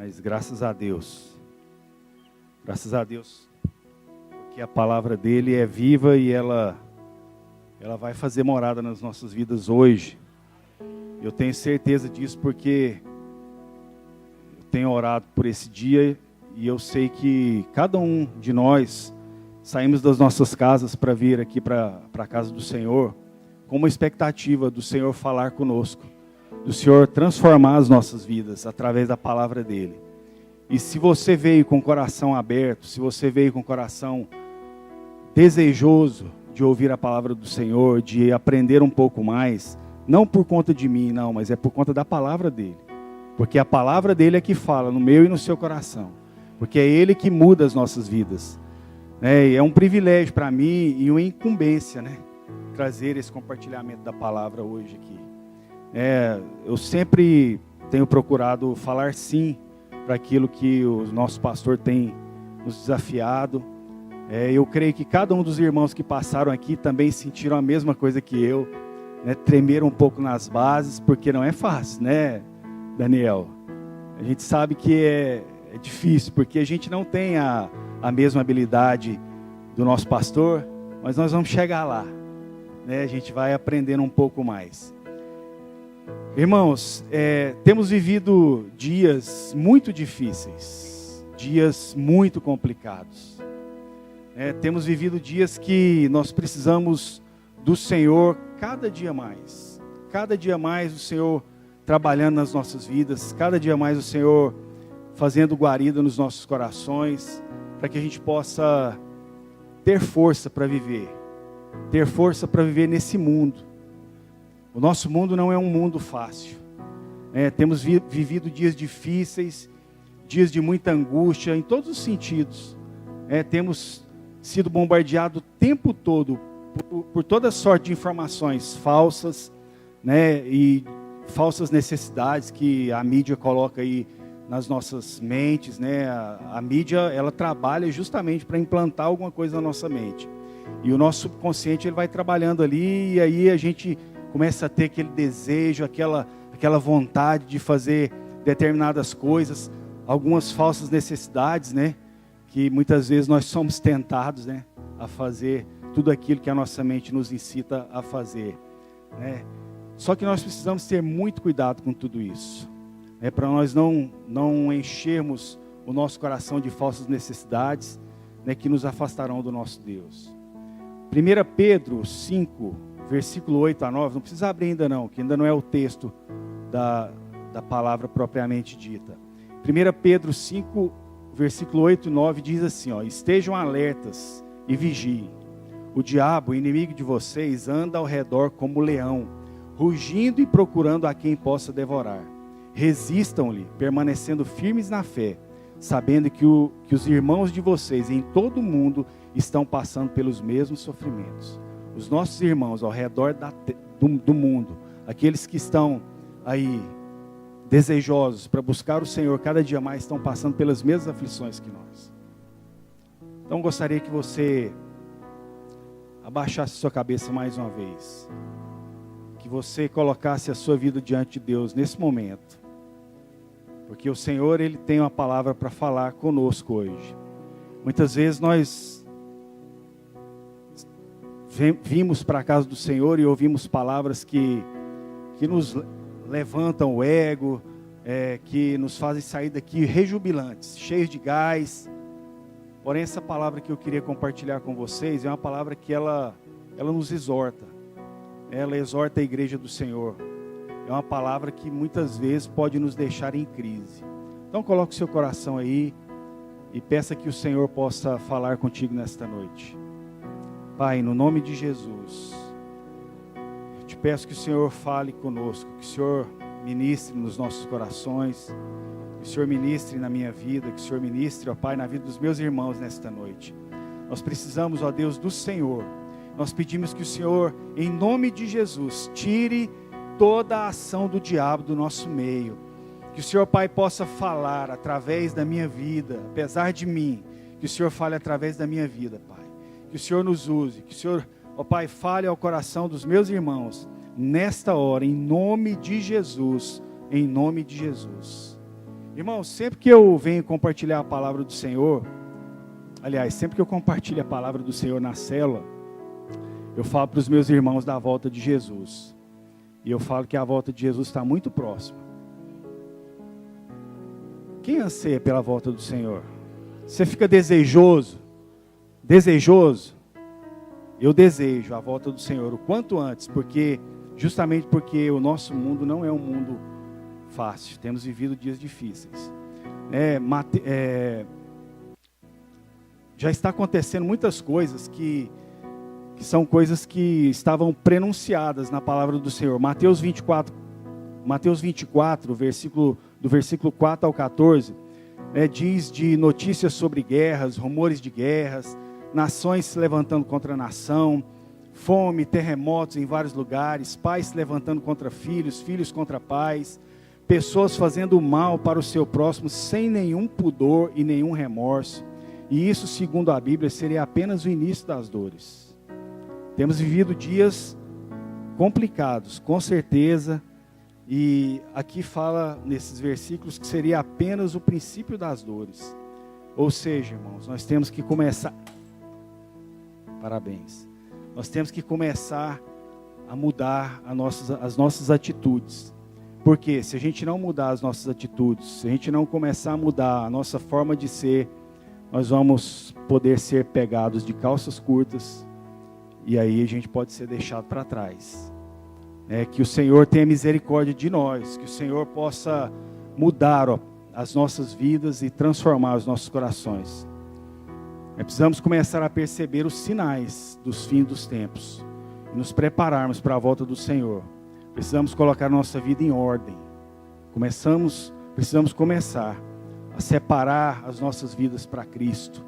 Mas graças a Deus, porque a palavra dele é viva e ela vai fazer morada nas nossas vidas hoje. Eu tenho certeza disso porque eu tenho orado por esse dia e eu sei que cada um de nós saímos das nossas casas para vir aqui para a casa do Senhor com uma expectativa do Senhor falar conosco, do Senhor transformar as nossas vidas através da palavra dele. E se você veio com o coração aberto, se você veio com o coração desejoso de ouvir a palavra do Senhor, de aprender um pouco mais, não por conta de mim, não, mas é por conta da palavra dele. Porque a palavra dele é que fala no meu e no seu coração. Porque é ele que muda as nossas vidas. É um privilégio para mim e uma incumbência, trazer esse compartilhamento da palavra hoje aqui. Eu sempre tenho procurado falar sim para aquilo que o nosso pastor tem nos desafiado. Eu creio que cada um dos irmãos que passaram aqui também sentiram a mesma coisa que eu, tremeram um pouco nas bases, porque não é fácil, Daniel? A gente sabe que é difícil, porque a gente não tem a mesma habilidade do nosso pastor, mas nós vamos chegar lá, a gente vai aprendendo um pouco mais. Irmãos, temos vivido dias muito difíceis, dias muito complicados. Temos vivido dias que nós precisamos do Senhor cada dia mais o Senhor trabalhando nas nossas vidas, cada dia mais o Senhor fazendo guarida nos nossos corações, para que a gente possa ter força para viver nesse mundo. O nosso mundo não é um mundo fácil, temos vivido dias difíceis, dias de muita angústia, em todos os sentidos, temos sido bombardeados o tempo todo por toda sorte de informações falsas, e falsas necessidades que a mídia coloca aí nas nossas mentes, A mídia, ela trabalha justamente para implantar alguma coisa na nossa mente. E o nosso subconsciente, ele vai trabalhando ali, e aí a gente começa a ter aquele desejo, aquela vontade de fazer determinadas coisas, algumas falsas necessidades, que muitas vezes nós somos tentados, a fazer tudo aquilo que a nossa mente nos incita a fazer, Só que nós precisamos ter muito cuidado com tudo isso, para nós não enchermos o nosso coração de falsas necessidades, que nos afastarão do nosso Deus. 1 Pedro 5, versículo 8 a 9, não precisa abrir ainda não, que ainda não é o texto da palavra propriamente dita. 1 Pedro 5, versículo 8 e 9 diz assim, estejam alertas e vigiem. O diabo, inimigo de vocês, anda ao redor como leão, rugindo e procurando a quem possa devorar. Resistam-lhe, permanecendo firmes na fé, sabendo que os irmãos de vocês em todo o mundo estão passando pelos mesmos sofrimentos. Os nossos irmãos ao redor do mundo, aqueles que estão aí desejosos para buscar o Senhor cada dia mais, estão passando pelas mesmas aflições que nós. Então gostaria que você abaixasse sua cabeça mais uma vez, que você colocasse a sua vida diante de Deus nesse momento, porque o Senhor, Ele tem uma palavra para falar conosco hoje. Muitas vezes nós vimos para a casa do Senhor e ouvimos palavras que nos levantam o ego, que nos fazem sair daqui rejubilantes, cheios de gás. Porém, essa palavra que eu queria compartilhar com vocês é uma palavra que ela nos exorta. Ela exorta a igreja do Senhor. É uma palavra que muitas vezes pode nos deixar em crise. Então coloque o seu coração aí e peça que o Senhor possa falar contigo nesta noite. Pai, no nome de Jesus, eu te peço que o Senhor fale conosco, que o Senhor ministre nos nossos corações, que o Senhor ministre na minha vida, que o Senhor ministre, ó Pai, na vida dos meus irmãos nesta noite. Nós precisamos, ó Deus, do Senhor. Nós pedimos que o Senhor, em nome de Jesus, tire toda a ação do diabo do nosso meio. Que o Senhor, Pai, possa falar através da minha vida, apesar de mim, que o Senhor fale através da minha vida, Pai. Que o Senhor nos use, que o Senhor, ó Pai, fale ao coração dos meus irmãos, nesta hora, em nome de Jesus, em nome de Jesus. Irmão, sempre que eu venho compartilhar a palavra do Senhor, aliás, sempre que eu compartilho a palavra do Senhor na célula, eu falo para os meus irmãos da volta de Jesus. E eu falo que a volta de Jesus está muito próxima. Quem anseia pela volta do Senhor? Você fica desejoso? Desejoso? Eu desejo a volta do Senhor o quanto antes, justamente porque o nosso mundo não é um mundo fácil. Temos vivido dias difíceis. Já está acontecendo muitas coisas que são coisas que estavam prenunciadas na palavra do Senhor. Mateus 24, do versículo 4 ao 14, diz de notícias sobre guerras, rumores de guerras, nações se levantando contra a nação, fome, terremotos em vários lugares, pais se levantando contra filhos, filhos contra pais, pessoas fazendo mal para o seu próximo sem nenhum pudor e nenhum remorso. E isso, segundo a Bíblia, seria apenas o início das dores. Temos vivido dias complicados, com certeza, e aqui fala nesses versículos que seria apenas o princípio das dores. Ou seja, irmãos, nós temos que começar, parabéns, nós temos que começar a mudar as nossas atitudes. Porque se a gente não mudar as nossas atitudes, se a gente não começar a mudar a nossa forma de ser, nós vamos poder ser pegados de calças curtas, e aí a gente pode ser deixado para trás. Que o Senhor tenha misericórdia de nós, que o Senhor possa mudar as nossas vidas e transformar os nossos corações. Precisamos começar a perceber os sinais dos fins dos tempos, e nos prepararmos para a volta do Senhor. Precisamos colocar a nossa vida em ordem. Precisamos começar a separar as nossas vidas para Cristo.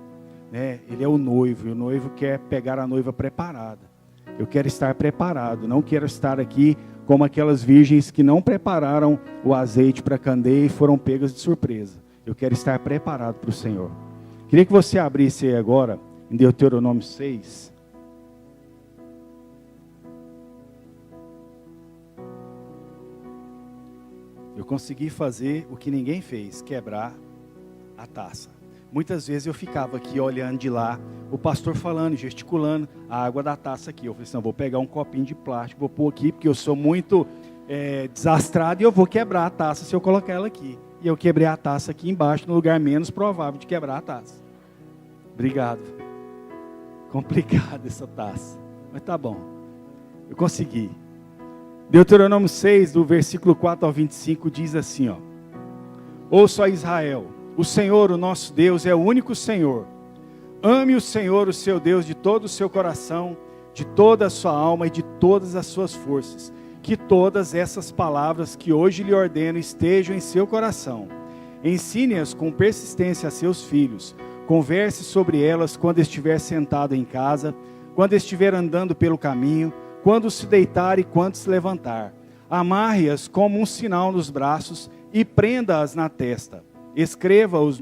Ele é o noivo, e o noivo quer pegar a noiva preparada. Eu quero estar preparado, não quero estar aqui como aquelas virgens que não prepararam o azeite para a candeia e foram pegas de surpresa. Eu quero estar preparado para o Senhor. Queria que você abrisse aí agora, em Deuteronômio 6. Eu consegui fazer o que ninguém fez, quebrar a taça. Muitas vezes eu ficava aqui olhando de lá, o pastor falando, gesticulando, a água da taça aqui. Eu falei assim, vou pegar um copinho de plástico, vou pôr aqui, porque eu sou muito desastrado e eu vou quebrar a taça se eu colocar ela aqui. E eu quebrei a taça aqui embaixo, no lugar menos provável de quebrar a taça. Obrigado. Complicada essa taça, mas tá bom. Eu consegui. Deuteronômio 6, do versículo 4 ao 25, diz assim, Ouça, ó Israel, o Senhor, o nosso Deus, é o único Senhor. Ame o Senhor, o seu Deus, de todo o seu coração, de toda a sua alma e de todas as suas forças. Que todas essas palavras que hoje lhe ordeno estejam em seu coração. Ensine-as com persistência a seus filhos. Converse sobre elas quando estiver sentado em casa, quando estiver andando pelo caminho, quando se deitar e quando se levantar. Amarre-as como um sinal nos braços e prenda-as na testa. Escreva-as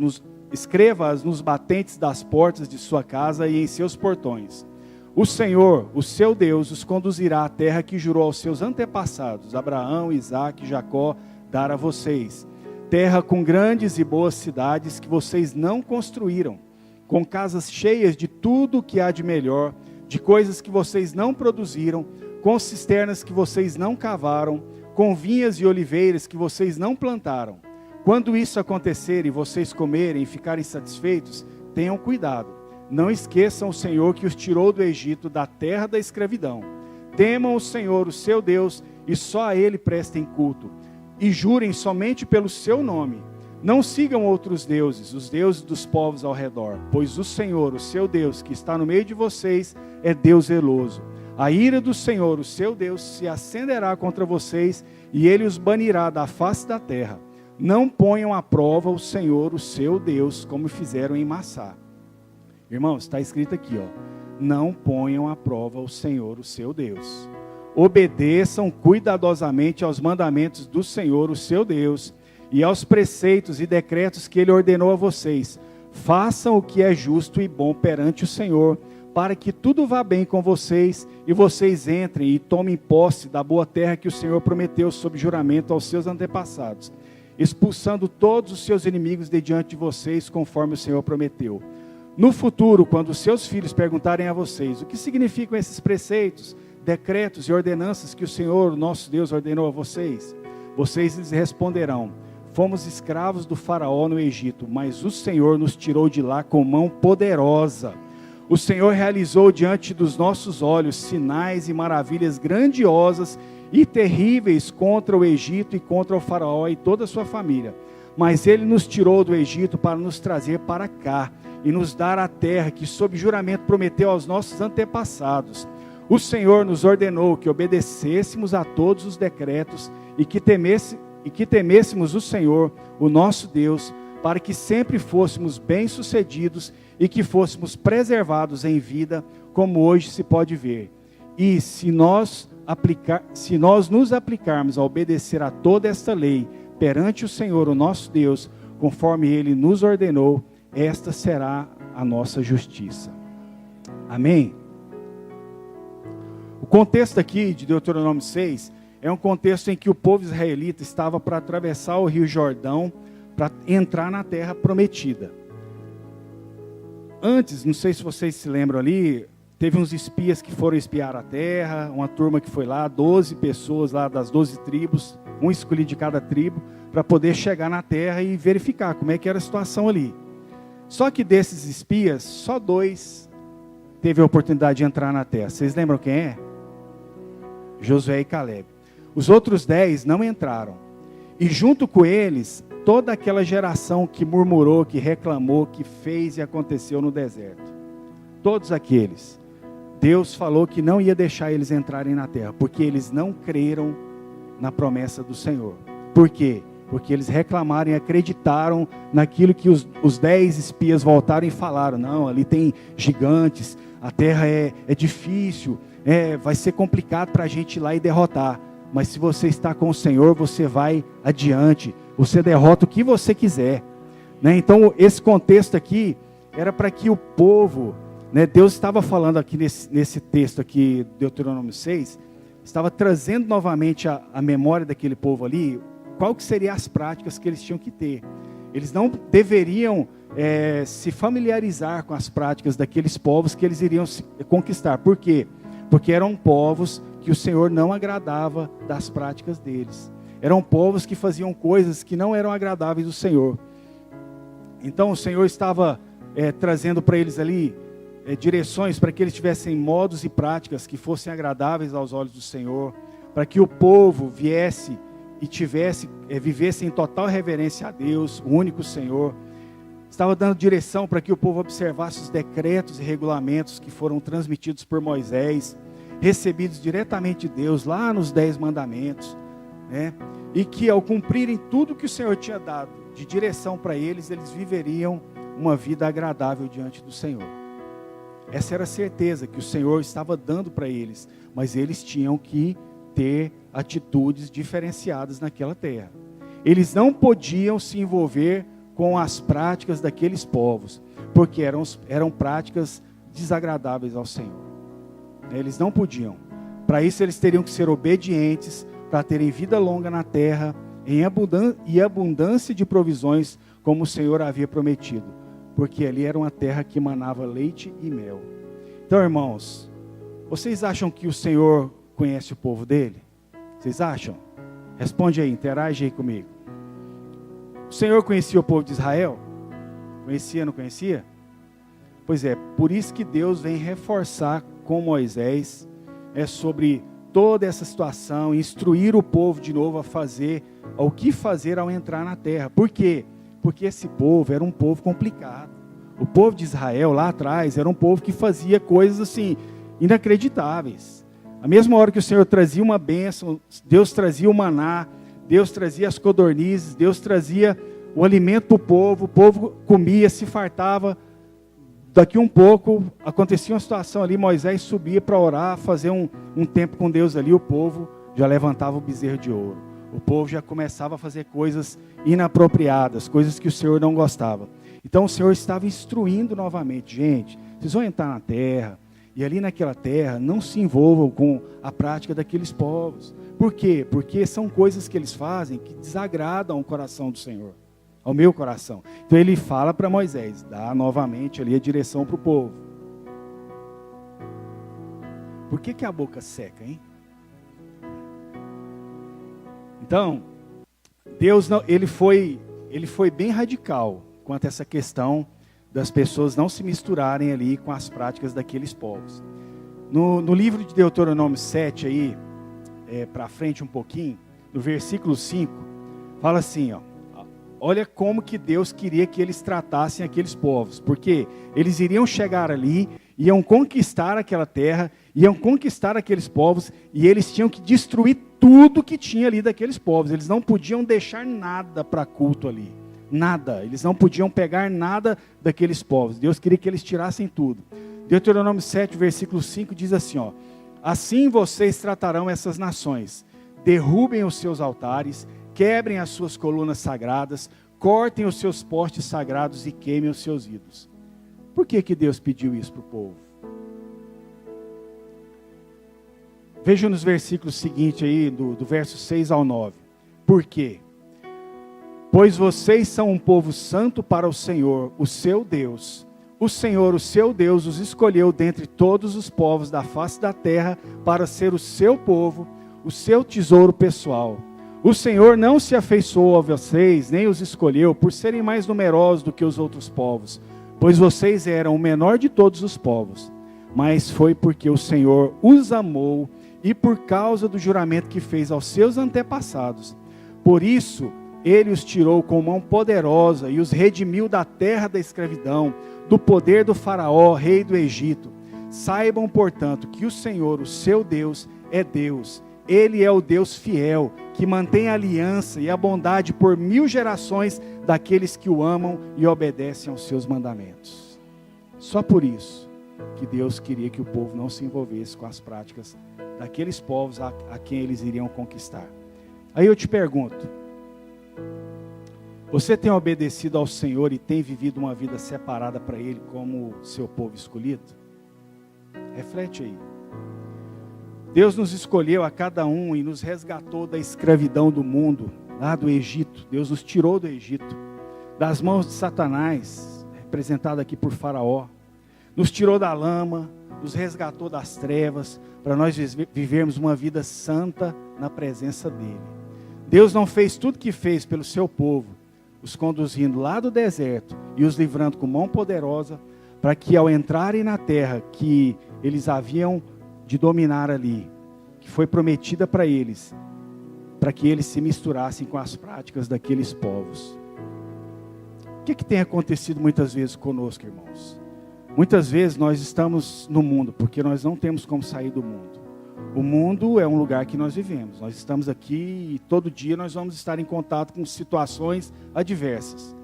nos batentes das portas de sua casa e em seus portões. O Senhor, o seu Deus, os conduzirá à terra que jurou aos seus antepassados, Abraão, Isaque e Jacó, dar a vocês. Terra com grandes e boas cidades que vocês não construíram, com casas cheias de tudo o que há de melhor, de coisas que vocês não produziram, com cisternas que vocês não cavaram, com vinhas e oliveiras que vocês não plantaram. Quando isso acontecer e vocês comerem e ficarem satisfeitos, tenham cuidado. Não esqueçam o Senhor que os tirou do Egito, da terra da escravidão. Temam o Senhor, o seu Deus, e só a Ele prestem culto. E jurem somente pelo seu nome. Não sigam outros deuses, os deuses dos povos ao redor, pois o Senhor, o seu Deus, que está no meio de vocês, é Deus zeloso. A ira do Senhor, o seu Deus, se acenderá contra vocês, e Ele os banirá da face da terra. Não ponham à prova o Senhor, o seu Deus, como fizeram em Massá. Irmãos, está escrito aqui, não ponham à prova o Senhor, o seu Deus. Obedeçam cuidadosamente aos mandamentos do Senhor, o seu Deus, e aos preceitos e decretos que Ele ordenou a vocês. Façam o que é justo e bom perante o Senhor, para que tudo vá bem com vocês, e vocês entrem e tomem posse da boa terra que o Senhor prometeu sob juramento aos seus antepassados. expulsando todos os seus inimigos de diante de vocês, conforme o Senhor prometeu. No futuro, quando os seus filhos perguntarem a vocês o que significam esses preceitos, decretos e ordenanças que o Senhor, nosso Deus, ordenou a vocês, vocês lhes responderão: fomos escravos do faraó no Egito, mas o Senhor nos tirou de lá com mão poderosa. O Senhor realizou diante dos nossos olhos sinais e maravilhas grandiosas e terríveis contra o Egito e contra o faraó e toda a sua família. Mas ele nos tirou do Egito para nos trazer para cá e nos dar a terra que sob juramento prometeu aos nossos antepassados. O Senhor nos ordenou que obedecêssemos a todos os decretos e que temêssemos o Senhor, o nosso Deus, para que sempre fôssemos bem-sucedidos e que fôssemos preservados em vida, como hoje se pode ver. E se nós nos aplicarmos a obedecer a toda esta lei perante o Senhor, o nosso Deus, conforme Ele nos ordenou, esta será a nossa justiça. Amém? O contexto aqui de Deuteronômio 6 é um contexto em que o povo israelita estava para atravessar o rio Jordão para entrar na terra prometida. Antes, não sei se vocês se lembram ali, teve uns espias que foram espiar a terra, uma turma que foi lá, 12 pessoas lá das 12 tribos, um escolhido de cada tribo, para poder chegar na terra e verificar como é que era a situação ali. Só que desses espias, só 2 teve a oportunidade de entrar na terra. Vocês lembram quem é? Josué e Caleb. Os outros 10 não entraram. E junto com eles, toda aquela geração que murmurou, que reclamou, que fez e aconteceu no deserto. Todos aqueles. Deus falou que não ia deixar eles entrarem na terra, porque eles não creram na promessa do Senhor. Por quê? Porque eles reclamaram e acreditaram naquilo que os 10 espias voltaram e falaram: não, ali tem gigantes, a terra é difícil, vai ser complicado para a gente ir lá e derrotar. Mas se você está com o Senhor, você vai adiante, você derrota o que você quiser. Então, esse contexto aqui era para que o povo, Deus estava falando aqui nesse texto aqui, Deuteronômio 6, estava trazendo novamente a memória daquele povo ali, qual que seriam as práticas que eles tinham que ter. Eles não deveriam se familiarizar com as práticas daqueles povos que eles iriam conquistar. Por quê? Porque eram povos que o Senhor não agradava das práticas deles. Eram povos que faziam coisas que não eram agradáveis do Senhor. Então o Senhor estava trazendo para eles ali direções para que eles tivessem modos e práticas que fossem agradáveis aos olhos do Senhor, para que o povo viesse e vivesse em total reverência a Deus, o único Senhor. Estava dando direção para que o povo observasse os decretos e regulamentos que foram transmitidos por Moisés, recebidos diretamente de Deus, lá nos 10 mandamentos, e que ao cumprirem tudo que o Senhor tinha dado de direção para eles, eles viveriam uma vida agradável diante do Senhor. Essa era a certeza que o Senhor estava dando para eles, mas eles tinham que ter atitudes diferenciadas naquela terra. Eles não podiam se envolver com as práticas daqueles povos, porque eram práticas desagradáveis ao Senhor. Eles não podiam. Para isso eles teriam que ser obedientes, para terem vida longa na terra, em abundância de provisões, como o Senhor havia prometido, porque ali era uma terra que manava leite e mel. Então, irmãos, vocês acham que o Senhor conhece o povo dele? Vocês acham? Responde aí, interage aí comigo. O Senhor conhecia o povo de Israel? Conhecia, não conhecia? Pois é, por isso que Deus vem reforçar com Moisés sobre toda essa situação, instruir o povo de novo ao que fazer ao entrar na terra. Por quê? Porque esse povo era um povo complicado. O povo de Israel lá atrás era um povo que fazia coisas assim inacreditáveis. A mesma hora que o Senhor trazia uma bênção, Deus trazia o maná, Deus trazia as codornizes, Deus trazia o alimento para o povo comia, se fartava. Daqui um pouco, acontecia uma situação ali, Moisés subia para orar, fazer um tempo com Deus ali, o povo já levantava o bezerro de ouro. O povo já começava a fazer coisas inapropriadas, coisas que o Senhor não gostava. Então o Senhor estava instruindo novamente: gente, vocês vão entrar na terra, E ali naquela terra, não se envolvam com a prática daqueles povos. Por quê? Porque são coisas que eles fazem que desagradam o coração do Senhor, ao meu coração. Então ele fala para Moisés, dá novamente ali a direção para o povo. Por que a boca seca, hein? Então, Deus não, ele foi bem radical quanto a essa questão das pessoas não se misturarem ali com as práticas daqueles povos. No livro de Deuteronômio 7, aí, para frente um pouquinho, no versículo 5, fala assim, ó, olha como que Deus queria que eles tratassem aqueles povos, porque eles iriam chegar ali, iam conquistar aquela terra, iam conquistar aqueles povos, e eles tinham que destruir tudo que tinha ali daqueles povos. Eles não podiam deixar nada para culto ali. Nada. Eles não podiam pegar nada daqueles povos. Deus queria que eles tirassem tudo. Deuteronômio 7, versículo 5 diz assim, ó: assim vocês tratarão essas nações. Derrubem os seus altares, quebrem as suas colunas sagradas, cortem os seus postes sagrados e queimem os seus ídolos. Por que Deus pediu isso para o povo? Vejam nos versículos seguintes aí, do verso 6 ao 9. Por quê? Pois vocês são um povo santo para o Senhor, o seu Deus. O Senhor, o seu Deus, os escolheu dentre todos os povos da face da terra para ser o seu povo, o seu tesouro pessoal. O Senhor não se afeiçoou a vocês, nem os escolheu por serem mais numerosos do que os outros povos, pois vocês eram o menor de todos os povos. Mas foi porque o Senhor os amou e por causa do juramento que fez aos seus antepassados. Por isso, Ele os tirou com mão poderosa e os redimiu da terra da escravidão, do poder do faraó, rei do Egito. Saibam, portanto, que o Senhor, o seu Deus, é Deus. Ele é o Deus fiel, que mantém a aliança e a bondade por 1000 gerações daqueles que o amam e obedecem aos seus mandamentos. Só por isso que Deus queria que o povo não se envolvesse com as práticas daqueles povos a quem eles iriam conquistar. Aí eu te pergunto, você tem obedecido ao Senhor e tem vivido uma vida separada para Ele como seu povo escolhido? Reflete aí. Deus nos escolheu a cada um e nos resgatou da escravidão do mundo, lá do Egito. Deus nos tirou do Egito, das mãos de Satanás, representado aqui por Faraó. Nos tirou da lama, nos resgatou das trevas, para nós vivermos uma vida santa na presença dEle. Deus não fez tudo que fez pelo seu povo, os conduzindo lá do deserto e os livrando com mão poderosa, para que ao entrarem na terra que eles haviam de dominar ali, que foi prometida para eles, para que eles se misturassem com as práticas daqueles povos. O que tem acontecido muitas vezes conosco, irmãos? Muitas vezes nós estamos no mundo, porque nós não temos como sair do mundo. O mundo é um lugar que nós vivemos. Nós estamos aqui e todo dia nós vamos estar em contato com situações adversas.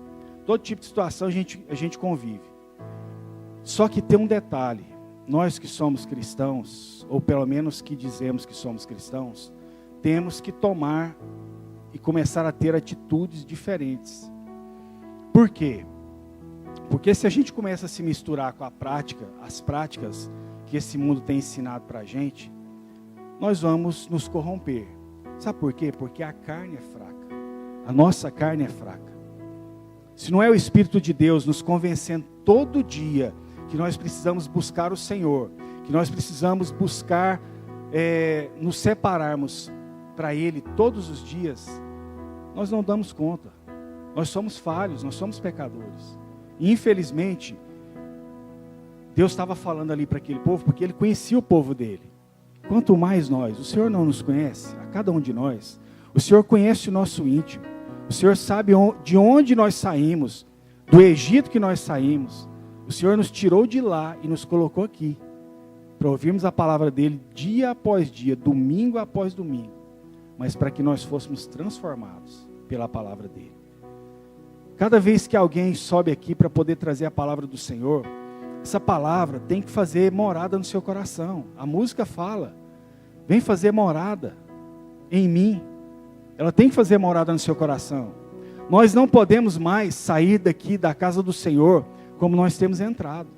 Todo tipo de situação a gente convive. Só que tem um detalhe. Nós que somos cristãos, ou pelo menos que dizemos que somos cristãos, temos que tomar e começar a ter atitudes diferentes. Por quê? Porque se a gente começa a se misturar com as práticas que esse mundo tem ensinado para a gente, nós vamos nos corromper. Sabe por quê? Porque a carne é fraca. A nossa carne é fraca. Se não é o Espírito de Deus nos convencendo todo dia que nós precisamos buscar o Senhor, que nós precisamos buscar nos separarmos para Ele todos os dias, nós não damos conta. Nós somos falhos, nós somos pecadores. E infelizmente, Deus estava falando ali para aquele povo, porque Ele conhecia o povo dele. Quanto mais nós, o Senhor não nos conhece, a cada um de nós, o Senhor conhece o nosso íntimo, o Senhor sabe de onde nós saímos, do Egito que nós saímos, o Senhor nos tirou de lá e nos colocou aqui, para ouvirmos a palavra dEle dia após dia, domingo após domingo, mas para que nós fôssemos transformados pela palavra dEle. Cada vez que alguém sobe aqui para poder trazer a palavra do Senhor, essa palavra tem que fazer morada no seu coração. A música fala, vem fazer morada em mim. Ela tem que fazer morada no seu coração. Nós não podemos mais sair daqui da casa do Senhor como nós temos entrado.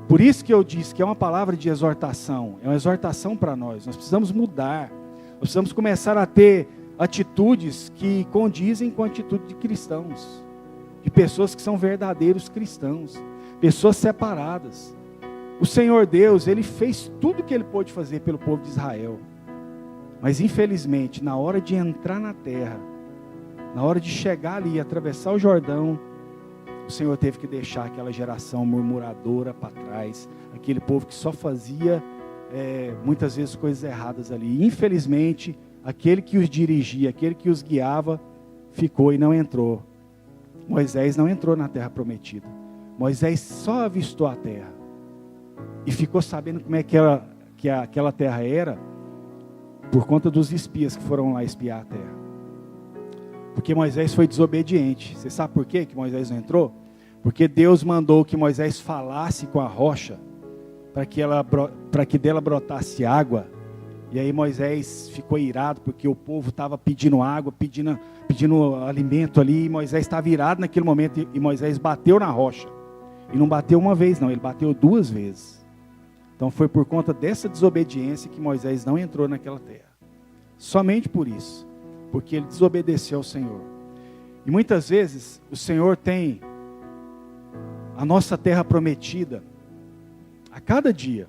Por isso que eu disse que é uma palavra de exortação, é uma exortação para nós. Nós precisamos mudar, nós precisamos começar a ter atitudes que condizem com a atitude de cristãos, de pessoas que são verdadeiros cristãos, pessoas separadas. O Senhor Deus, Ele fez tudo o que Ele pôde fazer pelo povo de Israel, mas infelizmente, na hora de entrar na terra, na hora de chegar ali e atravessar o Jordão, o Senhor teve que deixar aquela geração murmuradora para trás, aquele povo que só fazia muitas vezes coisas erradas ali. Infelizmente, aquele que os dirigia, aquele que os guiava, ficou e não entrou. Moisés não entrou na terra prometida. Moisés só avistou a terra e ficou sabendo como é que aquela terra era por conta dos espias que foram lá espiar a terra. Porque Moisés foi desobediente. Você sabe por quê que Moisés não entrou? Porque Deus mandou que Moisés falasse com a rocha para que dela brotasse água. E aí Moisés ficou irado porque o povo estava pedindo água, pedindo alimento ali. E Moisés estava irado naquele momento e Moisés bateu na rocha. E não bateu uma vez não, ele bateu 2 vezes. Então foi por conta dessa desobediência que Moisés não entrou naquela terra. Somente por isso. Porque ele desobedeceu ao Senhor. E muitas vezes o Senhor tem a nossa terra prometida a cada dia.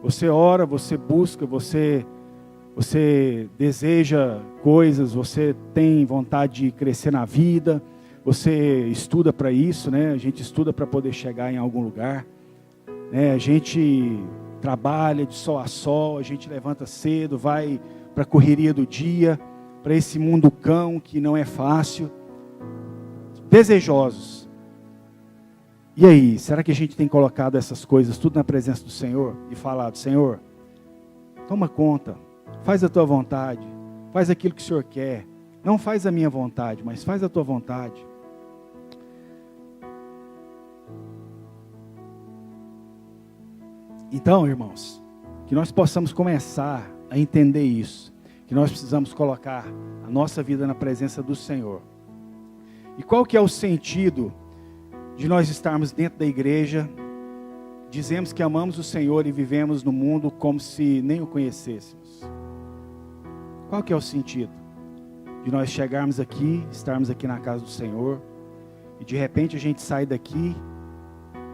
Você ora, você busca, você deseja coisas, você tem vontade de crescer na vida, você estuda para isso, né? A gente estuda para poder chegar em algum lugar, né? A gente trabalha de sol a sol, a gente levanta cedo, vai para a correria do dia, para esse mundo cão que não é fácil, desejosos. E aí, será que a gente tem colocado essas coisas tudo na presença do Senhor e falado: Senhor, toma conta, faz a tua vontade, faz aquilo que o Senhor quer, não faz a minha vontade, mas faz a tua vontade. Então, irmãos, que nós possamos começar a entender isso, que nós precisamos colocar a nossa vida na presença do Senhor. E qual que é o sentido de nós estarmos dentro da igreja, dizemos que amamos o Senhor e vivemos no mundo como se nem o conhecêssemos? Qual que é o sentido de nós chegarmos aqui, estarmos aqui na casa do Senhor, e de repente a gente sai daqui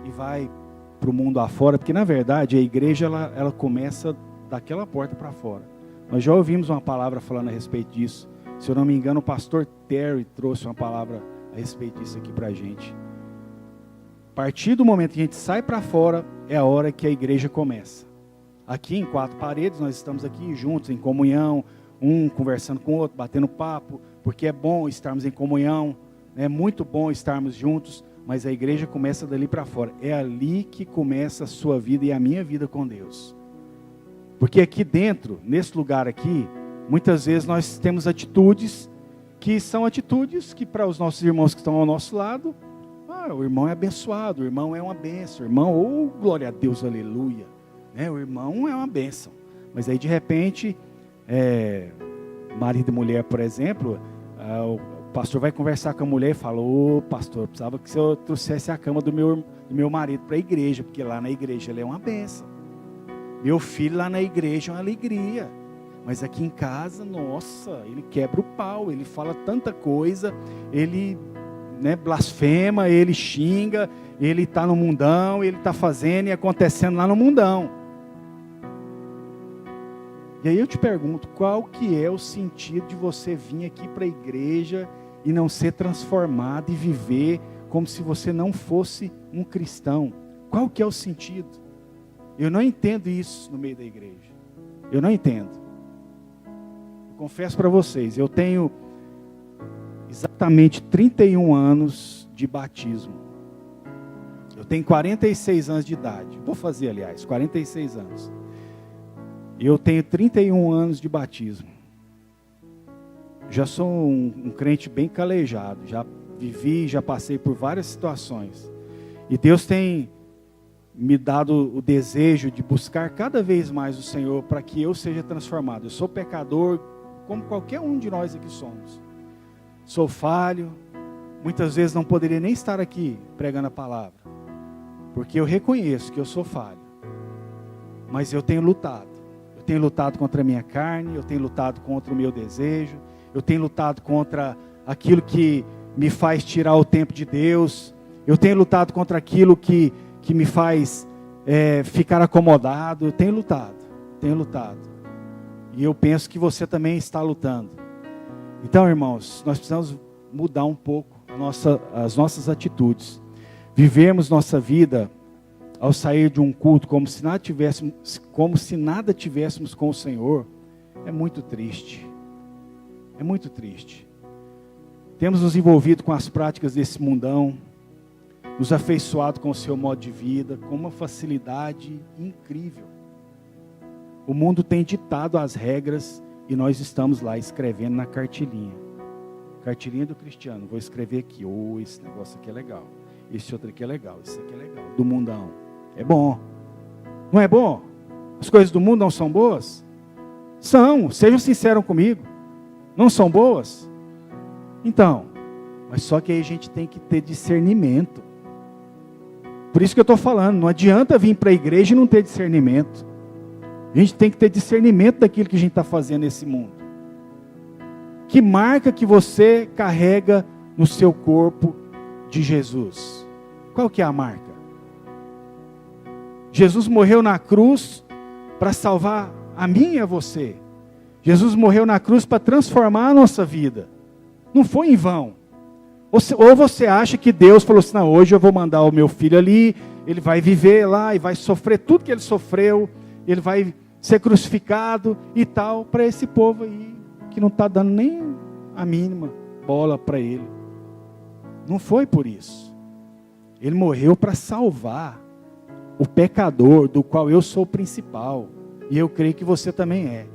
e vai para o mundo afora? Porque na verdade a igreja ela começa daquela porta para fora. Nós já ouvimos uma palavra falando a respeito disso. Se eu não me engano, o pastor Terry trouxe uma palavra a respeito disso aqui para a gente. A partir do momento que a gente sai para fora, é a hora que a igreja começa. Aqui em 4 paredes, nós estamos aqui juntos, em comunhão, um conversando com o outro, batendo papo, porque é bom estarmos em comunhão, é muito bom estarmos juntos, mas a igreja começa dali para fora. É ali que começa a sua vida e a minha vida com Deus. Porque aqui dentro, nesse lugar aqui, muitas vezes nós temos atitudes que são atitudes que para os nossos irmãos que estão ao nosso lado, o irmão é abençoado, o irmão é uma bênção, o irmão, glória a Deus, aleluia, né? O irmão é uma bênção. Mas aí de repente, marido e mulher, por exemplo, o pastor vai conversar com a mulher e fala: pastor, eu precisava que o senhor trouxesse a cama do meu marido para a igreja, porque lá na igreja ele é uma bênção. Meu filho lá na igreja é uma alegria, mas aqui em casa, nossa, ele quebra o pau, ele fala tanta coisa, ele blasfema, ele xinga, ele está no mundão, ele está fazendo e acontecendo lá no mundão. E aí eu te pergunto, qual que é o sentido de você vir aqui para a igreja e não ser transformado e viver como se você não fosse um cristão? Qual que é o sentido? Eu não entendo isso no meio da igreja. Eu não entendo. Eu confesso para vocês, eu tenho exatamente 31 anos de batismo. Eu tenho 46 anos de idade. Vou fazer, aliás, 46 anos. Eu tenho 31 anos de batismo. Já sou um crente bem calejado. Já vivi, já passei por várias situações. E Deus tem me dado o desejo de buscar cada vez mais o Senhor para que eu seja transformado. Eu sou pecador, como qualquer um de nós aqui somos. Sou falho, muitas vezes não poderia nem estar aqui pregando a palavra. Porque eu reconheço que eu sou falho. Mas eu tenho lutado. Eu tenho lutado contra a minha carne, eu tenho lutado contra o meu desejo, eu tenho lutado contra aquilo que me faz tirar o tempo de Deus, eu tenho lutado contra aquilo que me faz ficar acomodado, eu tenho lutado. E eu penso que você também está lutando. Então, irmãos, nós precisamos mudar um pouco as nossas atitudes. Vivermos nossa vida ao sair de um culto como se nada tivéssemos com o Senhor, é muito triste. É muito triste. Temos nos envolvido com as práticas desse mundão, nos afeiçoado com o seu modo de vida, com uma facilidade incrível. O mundo tem ditado as regras e nós estamos lá escrevendo na cartilinha. Cartilinha do cristiano. Vou escrever aqui. Esse negócio aqui é legal. Esse outro aqui é legal. Esse aqui é legal. Do mundão. É bom. Não é bom? As coisas do mundo não são boas? São. Sejam sinceros comigo. Não são boas? Então. Mas só que aí a gente tem que ter discernimento. Por isso que eu estou falando. Não adianta vir para a igreja e não ter discernimento. A gente tem que ter discernimento daquilo que a gente está fazendo nesse mundo. Que marca que você carrega no seu corpo de Jesus? Qual que é a marca? Jesus morreu na cruz para salvar a mim e a você. Jesus morreu na cruz para transformar a nossa vida. Não foi em vão. Ou você acha que Deus falou assim, não, hoje eu vou mandar o meu filho ali, ele vai viver lá e vai sofrer tudo que ele sofreu, ele vai ser crucificado e tal, para esse povo aí, que não está dando nem a mínima bola para ele. Não foi por isso. Ele morreu para salvar o pecador, do qual eu sou o principal. E eu creio que você também é.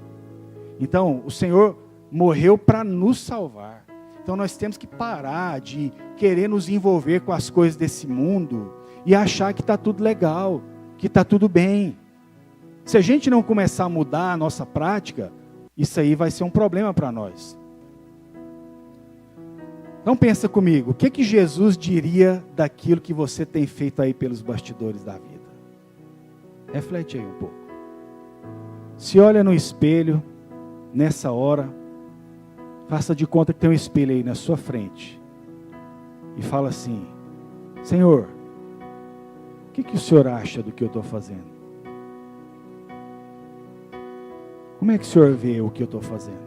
Então, o Senhor morreu para nos salvar. Então, nós temos que parar de querer nos envolver com as coisas desse mundo e achar que está tudo legal, que está tudo bem. Se a gente não começar a mudar a nossa prática, isso aí vai ser um problema para nós. Então pensa comigo, o que Jesus diria daquilo que você tem feito aí pelos bastidores da vida? Reflete aí um pouco. Se olha no espelho, nessa hora, faça de conta que tem um espelho aí na sua frente. E fala assim, Senhor, o que o Senhor acha do que eu estou fazendo? Como é que o Senhor vê o que eu estou fazendo?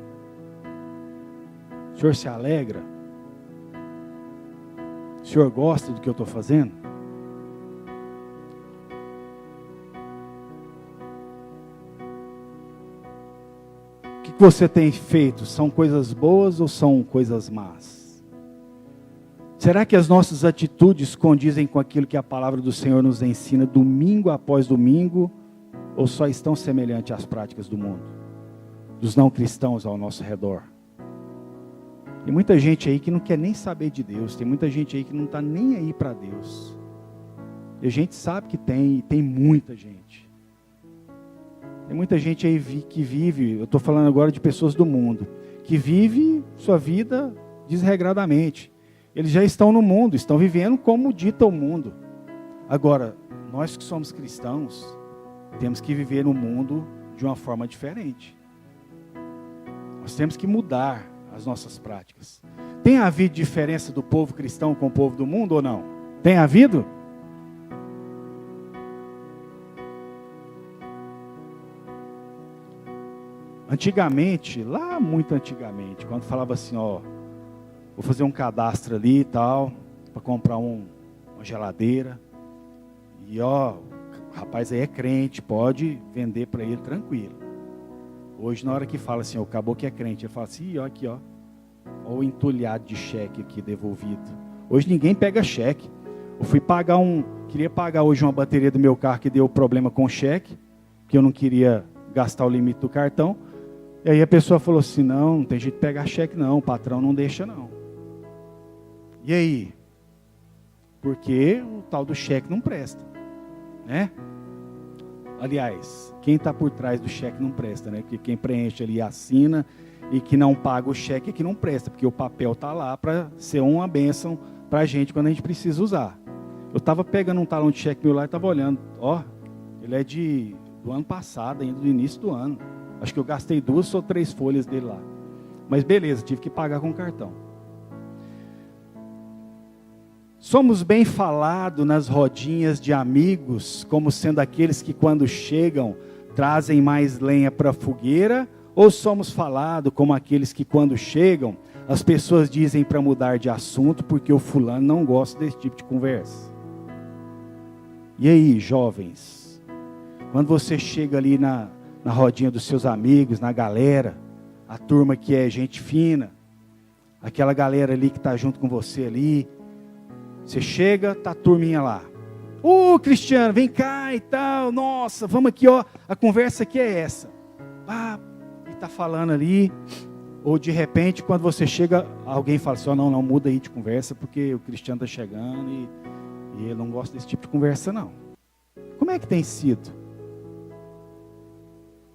O Senhor se alegra? O Senhor gosta do que eu estou fazendo? O que você tem feito? São coisas boas ou são coisas más? Será que as nossas atitudes condizem com aquilo que a palavra do Senhor nos ensina domingo após domingo? Ou só estão semelhantes às práticas do mundo? Dos não cristãos ao nosso redor. Tem muita gente aí que não quer nem saber de Deus. Tem muita gente aí que não está nem aí para Deus. E a gente sabe que tem muita gente. Tem muita gente aí que vive, eu estou falando agora de pessoas do mundo, que vive sua vida desregradamente. Eles já estão no mundo, estão vivendo como dita o mundo. Agora, nós que somos cristãos, temos que viver no mundo de uma forma diferente. Nós temos que mudar as nossas práticas. Tem havido diferença do povo cristão com o povo do mundo ou não? Tem havido? Antigamente, lá muito antigamente, quando falava assim, ó, vou fazer um cadastro ali e tal, para comprar uma geladeira, e ó, o rapaz aí é crente, pode vender para ele tranquilo. Hoje, na hora que fala assim, o caboclo é crente, ele fala assim, ó, aqui, ó o entulhado de cheque aqui devolvido. Hoje ninguém pega cheque. Eu fui pagar queria pagar hoje uma bateria do meu carro que deu problema com o cheque, que eu não queria gastar o limite do cartão. E aí a pessoa falou assim, não tem jeito de pegar cheque não, o patrão não deixa não. E aí? Porque o tal do cheque não presta, né? Aliás, quem está por trás do cheque não presta, né? Porque quem preenche ali assina e que não paga o cheque é que não presta, porque o papel está lá para ser uma bênção para a gente quando a gente precisa usar. Eu estava pegando um talão de cheque meu lá e estava olhando. Ó, ele é do ano passado, ainda do início do ano. Acho que eu gastei 2 ou 3 folhas dele lá. Mas beleza, tive que pagar com cartão. Somos bem falados nas rodinhas de amigos, como sendo aqueles que quando chegam, trazem mais lenha para a fogueira? Ou somos falados como aqueles que quando chegam, as pessoas dizem para mudar de assunto, porque o fulano não gosta desse tipo de conversa? E aí, jovens, quando você chega ali na rodinha dos seus amigos, na galera, a turma que é gente fina, aquela galera ali que está junto com você ali, você chega, tá a turminha lá. Ô, Cristiano, vem cá e tal, nossa, vamos aqui, ó, a conversa aqui é essa. Ah, e tá falando ali, ou de repente, quando você chega, alguém fala assim, ó, não, muda aí de conversa, porque o Cristiano tá chegando e ele não gosta desse tipo de conversa, não. Como é que tem sido?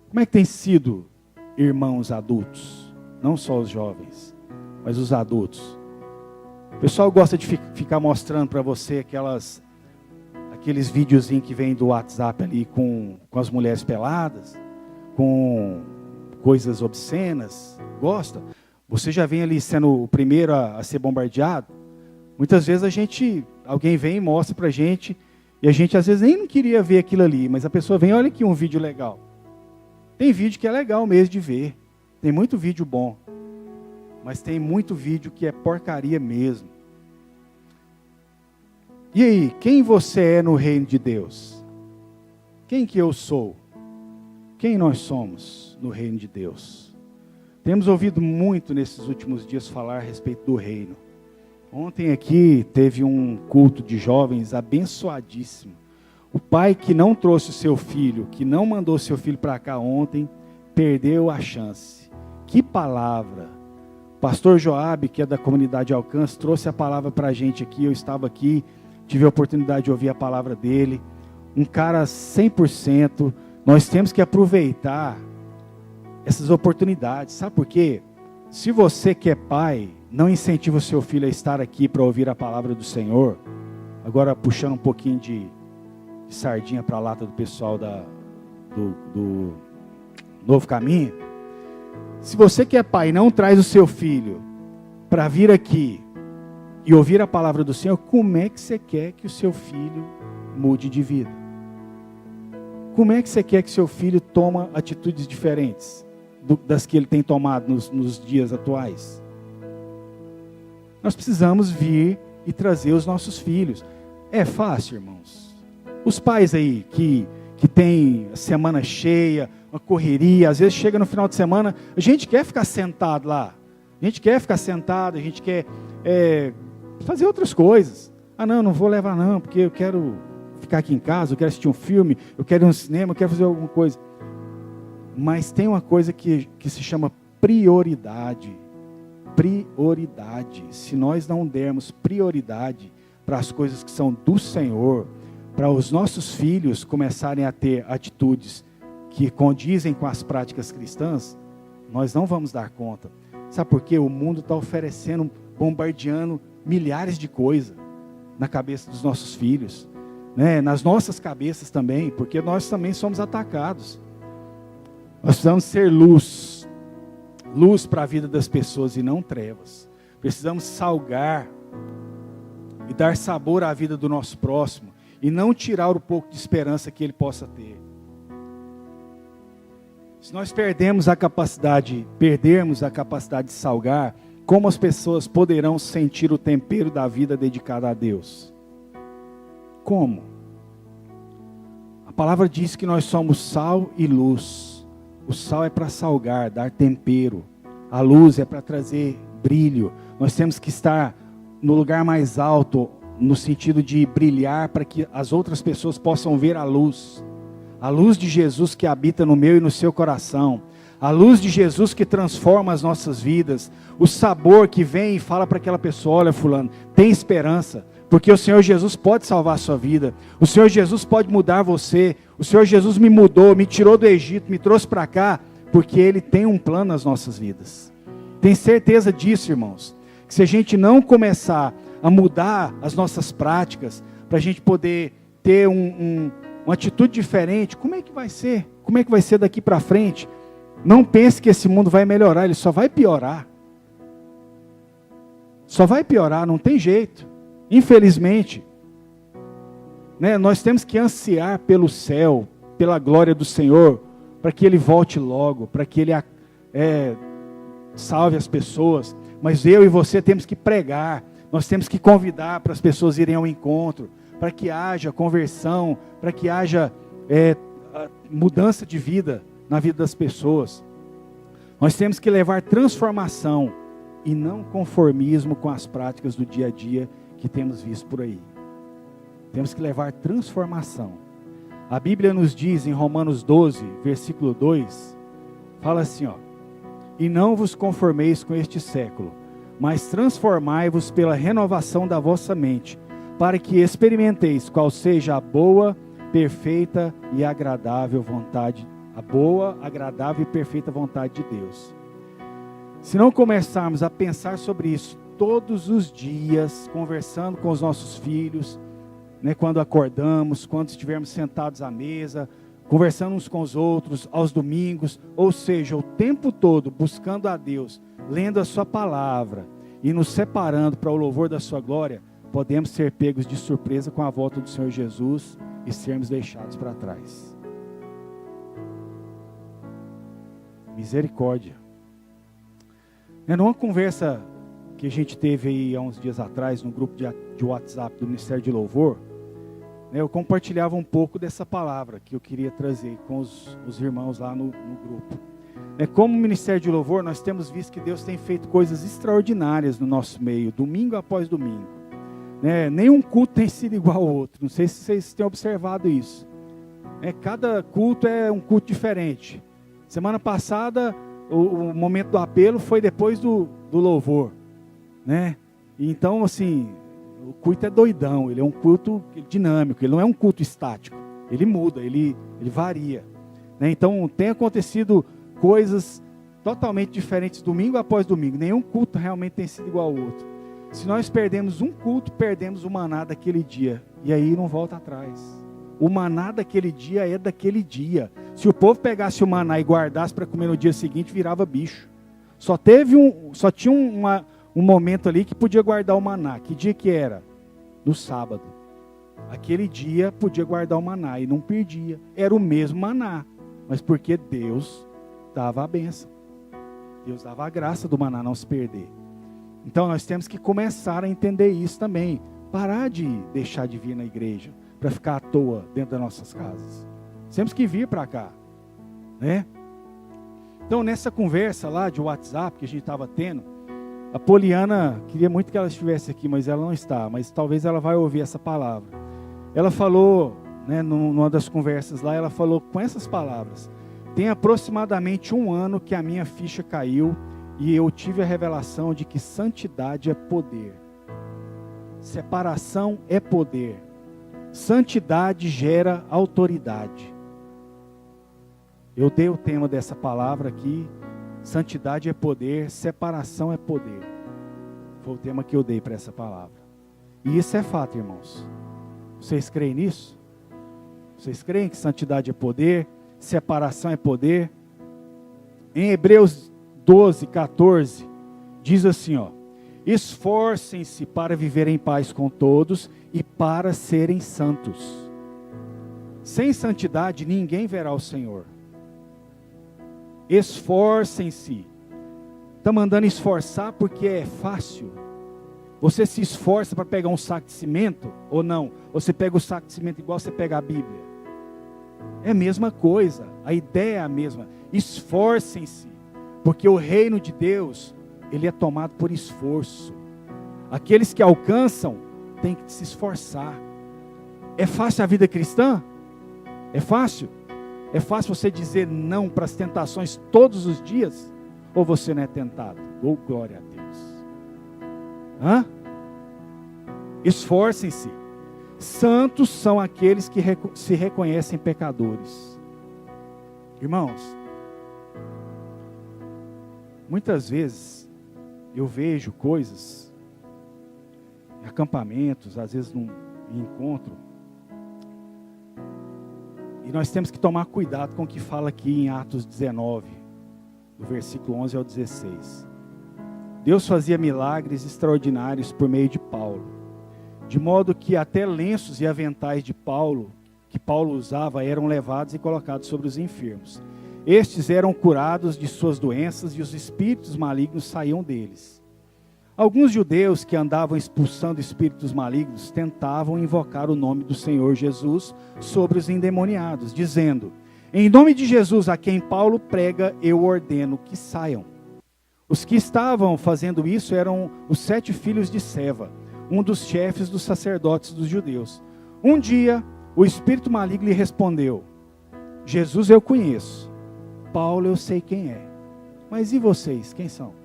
Como é que tem sido, irmãos adultos? Não só os jovens, mas os adultos. O pessoal gosta de ficar mostrando para você aqueles videozinhos que vêm do WhatsApp ali com as mulheres peladas, com coisas obscenas. Gosta? Você já vem ali sendo o primeiro a ser bombardeado? Muitas vezes alguém vem e mostra pra gente, e a gente às vezes nem não queria ver aquilo ali, mas a pessoa vem, olha aqui um vídeo legal. Tem vídeo que é legal mesmo de ver, tem muito vídeo bom, mas tem muito vídeo que é porcaria mesmo. E aí, quem você é no reino de Deus? Quem que eu sou? Quem nós somos no reino de Deus? Temos ouvido muito nesses últimos dias falar a respeito do reino. Ontem aqui teve um culto de jovens abençoadíssimo. O pai que não trouxe o seu filho, que não mandou seu filho para cá ontem, perdeu a chance. Que palavra! O pastor Joabe, que é da comunidade Alcance, trouxe a palavra para a gente aqui. Eu estava aqui, tive a oportunidade de ouvir a palavra dele. Um cara 100%. Nós temos que aproveitar essas oportunidades. Sabe por quê? Se você que é pai, não incentiva o seu filho a estar aqui para ouvir a palavra do Senhor, agora puxando um pouquinho de sardinha para a lata do pessoal do Novo Caminho, se você que é pai não traz o seu filho para vir aqui e ouvir a palavra do Senhor, como é que você quer que o seu filho mude de vida? Como é que você quer que seu filho tome atitudes diferentes das que ele tem tomado nos dias atuais? Nós precisamos vir e trazer os nossos filhos. É fácil, irmãos? Os pais aí que tem semana cheia, uma correria, às vezes chega no final de semana, a gente quer ficar sentado lá. A gente quer ficar sentado, a gente quer fazer outras coisas. Ah, não vou levar não, porque eu quero ficar aqui em casa, eu quero assistir um filme, eu quero ir no cinema, eu quero fazer alguma coisa. Mas tem uma coisa que se chama prioridade. Prioridade. Se nós não dermos prioridade para as coisas que são do Senhor, para os nossos filhos começarem a ter atitudes que condizem com as práticas cristãs, nós não vamos dar conta. Sabe por quê? O mundo está oferecendo, bombardeando milhares de coisas na cabeça dos nossos filhos, né? Nas nossas cabeças também, porque nós também somos atacados. Nós precisamos ser luz para a vida das pessoas e não trevas. Precisamos salgar e dar sabor à vida do nosso próximo e não tirar o pouco de esperança que ele possa ter. Se nós perdermos a capacidade de salgar, como as pessoas poderão sentir o tempero da vida dedicada a Deus? Como? A palavra diz que nós somos sal e luz. O sal é para salgar, dar tempero. A luz é para trazer brilho. Nós temos que estar no lugar mais alto, no sentido de brilhar para que as outras pessoas possam ver a luz. A luz de Jesus que habita no meu e no seu coração. A luz de Jesus que transforma as nossas vidas. O sabor que vem e fala para aquela pessoa, olha fulano, tem esperança. Porque o Senhor Jesus pode salvar a sua vida. O Senhor Jesus pode mudar você. O Senhor Jesus me mudou, me tirou do Egito, me trouxe para cá, porque Ele tem um plano nas nossas vidas. Tem certeza disso, irmãos? Que se a gente não começar a mudar as nossas práticas, para a gente poder ter uma atitude diferente. Como é que vai ser? Como é que vai ser daqui para frente? Não pense que esse mundo vai melhorar, ele só vai piorar. Só vai piorar, não tem jeito. Infelizmente, né, nós temos que ansiar pelo céu, pela glória do Senhor, para que Ele volte logo, para que Ele salve as pessoas. Mas eu e você temos que pregar, nós temos que convidar para as pessoas irem ao encontro, para que haja conversão, para que haja mudança de vida na vida das pessoas. Nós temos que levar transformação e não conformismo com as práticas do dia a dia que temos visto por aí. Temos que levar transformação. A Bíblia nos diz em Romanos 12, versículo 2, fala assim, e não vos conformeis com este século, mas transformai-vos pela renovação da vossa mente, para que experimenteis qual seja a boa, perfeita e agradável vontade, a boa, agradável e perfeita vontade de Deus. Se não começarmos a pensar sobre isso todos os dias, conversando com os nossos filhos, né, quando acordamos, quando estivermos sentados à mesa, conversando uns com os outros, aos domingos, ou seja, o tempo todo buscando a Deus, lendo a sua palavra e nos separando para o louvor da sua glória, podemos ser pegos de surpresa com a volta do Senhor Jesus e sermos deixados para trás. Misericórdia. Numa conversa que a gente teve aí há uns dias atrás, no grupo de WhatsApp do Ministério de Louvor, eu compartilhava um pouco dessa palavra que eu queria trazer com os irmãos lá no grupo. Como Ministério de Louvor, nós temos visto que Deus tem feito coisas extraordinárias no nosso meio, domingo após domingo. Nenhum culto tem sido igual ao outro, não sei se vocês têm observado isso. Cada culto é um culto diferente. Semana passada, o momento do apelo foi depois do louvor. Então, assim, o culto é doidão, ele é um culto dinâmico, ele não é um culto estático, ele muda, ele varia. Então, tem acontecido coisas totalmente diferentes domingo após domingo, nenhum culto realmente tem sido igual ao outro. Se nós perdemos um culto, perdemos o maná daquele dia, e aí não volta atrás. O maná daquele dia é daquele dia. Se o povo pegasse o maná e guardasse para comer no dia seguinte, virava bicho. Só tinha um momento ali que podia guardar o maná. Que dia que era? No sábado. Aquele dia podia guardar o maná e não perdia. Era o mesmo maná, mas porque Deus dava a bênção. Deus dava a graça do maná não se perder. Então nós temos que começar a entender isso também. Parar de deixar de vir na igreja para ficar à toa dentro das nossas casas. Temos que vir para cá, Então nessa conversa lá de WhatsApp que a gente estava tendo, a Poliana, queria muito que ela estivesse aqui, mas ela não está, mas talvez ela vai ouvir essa palavra. Ela falou, numa das conversas lá, ela falou com essas palavras: tem aproximadamente 1 ano que a minha ficha caiu e eu tive a revelação de que santidade é poder. Separação é poder. Santidade gera autoridade. Eu dei o tema dessa palavra aqui. Santidade é poder, separação é poder. Foi o tema que eu dei para essa palavra. E isso é fato, irmãos. Vocês creem nisso? Vocês creem que santidade é poder, separação é poder? Em Hebreus 12, 14, diz assim, esforcem-se para viver em paz com todos e para serem santos. Sem santidade ninguém verá o Senhor. Esforcem-se. Está mandando esforçar porque é fácil? Você se esforça para pegar um saco de cimento ou não? Ou você pega o saco de cimento igual você pega a Bíblia? É a mesma coisa, a ideia é a mesma. Esforcem-se, porque o reino de Deus, ele é tomado por esforço. Aqueles que alcançam têm que se esforçar. É fácil a vida cristã? É fácil? É fácil você dizer não para as tentações todos os dias? Ou você não é tentado? Oh, glória a Deus. Esforcem-se. Santos são aqueles que se reconhecem pecadores. Irmãos, muitas vezes eu vejo coisas, acampamentos, às vezes encontro. E nós temos que tomar cuidado com o que fala aqui em Atos 19, do versículo 11 ao 16. Deus fazia milagres extraordinários por meio de Paulo, de modo que até lenços e aventais que Paulo usava eram levados e colocados sobre os enfermos. Estes eram curados de suas doenças e os espíritos malignos saíam deles. Alguns judeus que andavam expulsando espíritos malignos tentavam invocar o nome do Senhor Jesus sobre os endemoniados, dizendo: em nome de Jesus, a quem Paulo prega, eu ordeno que saiam. Os que estavam fazendo isso eram os 7 filhos de Seva, um dos chefes dos sacerdotes dos judeus. Um dia, o espírito maligno lhe respondeu: Jesus eu conheço, Paulo eu sei quem é, mas e vocês, quem são?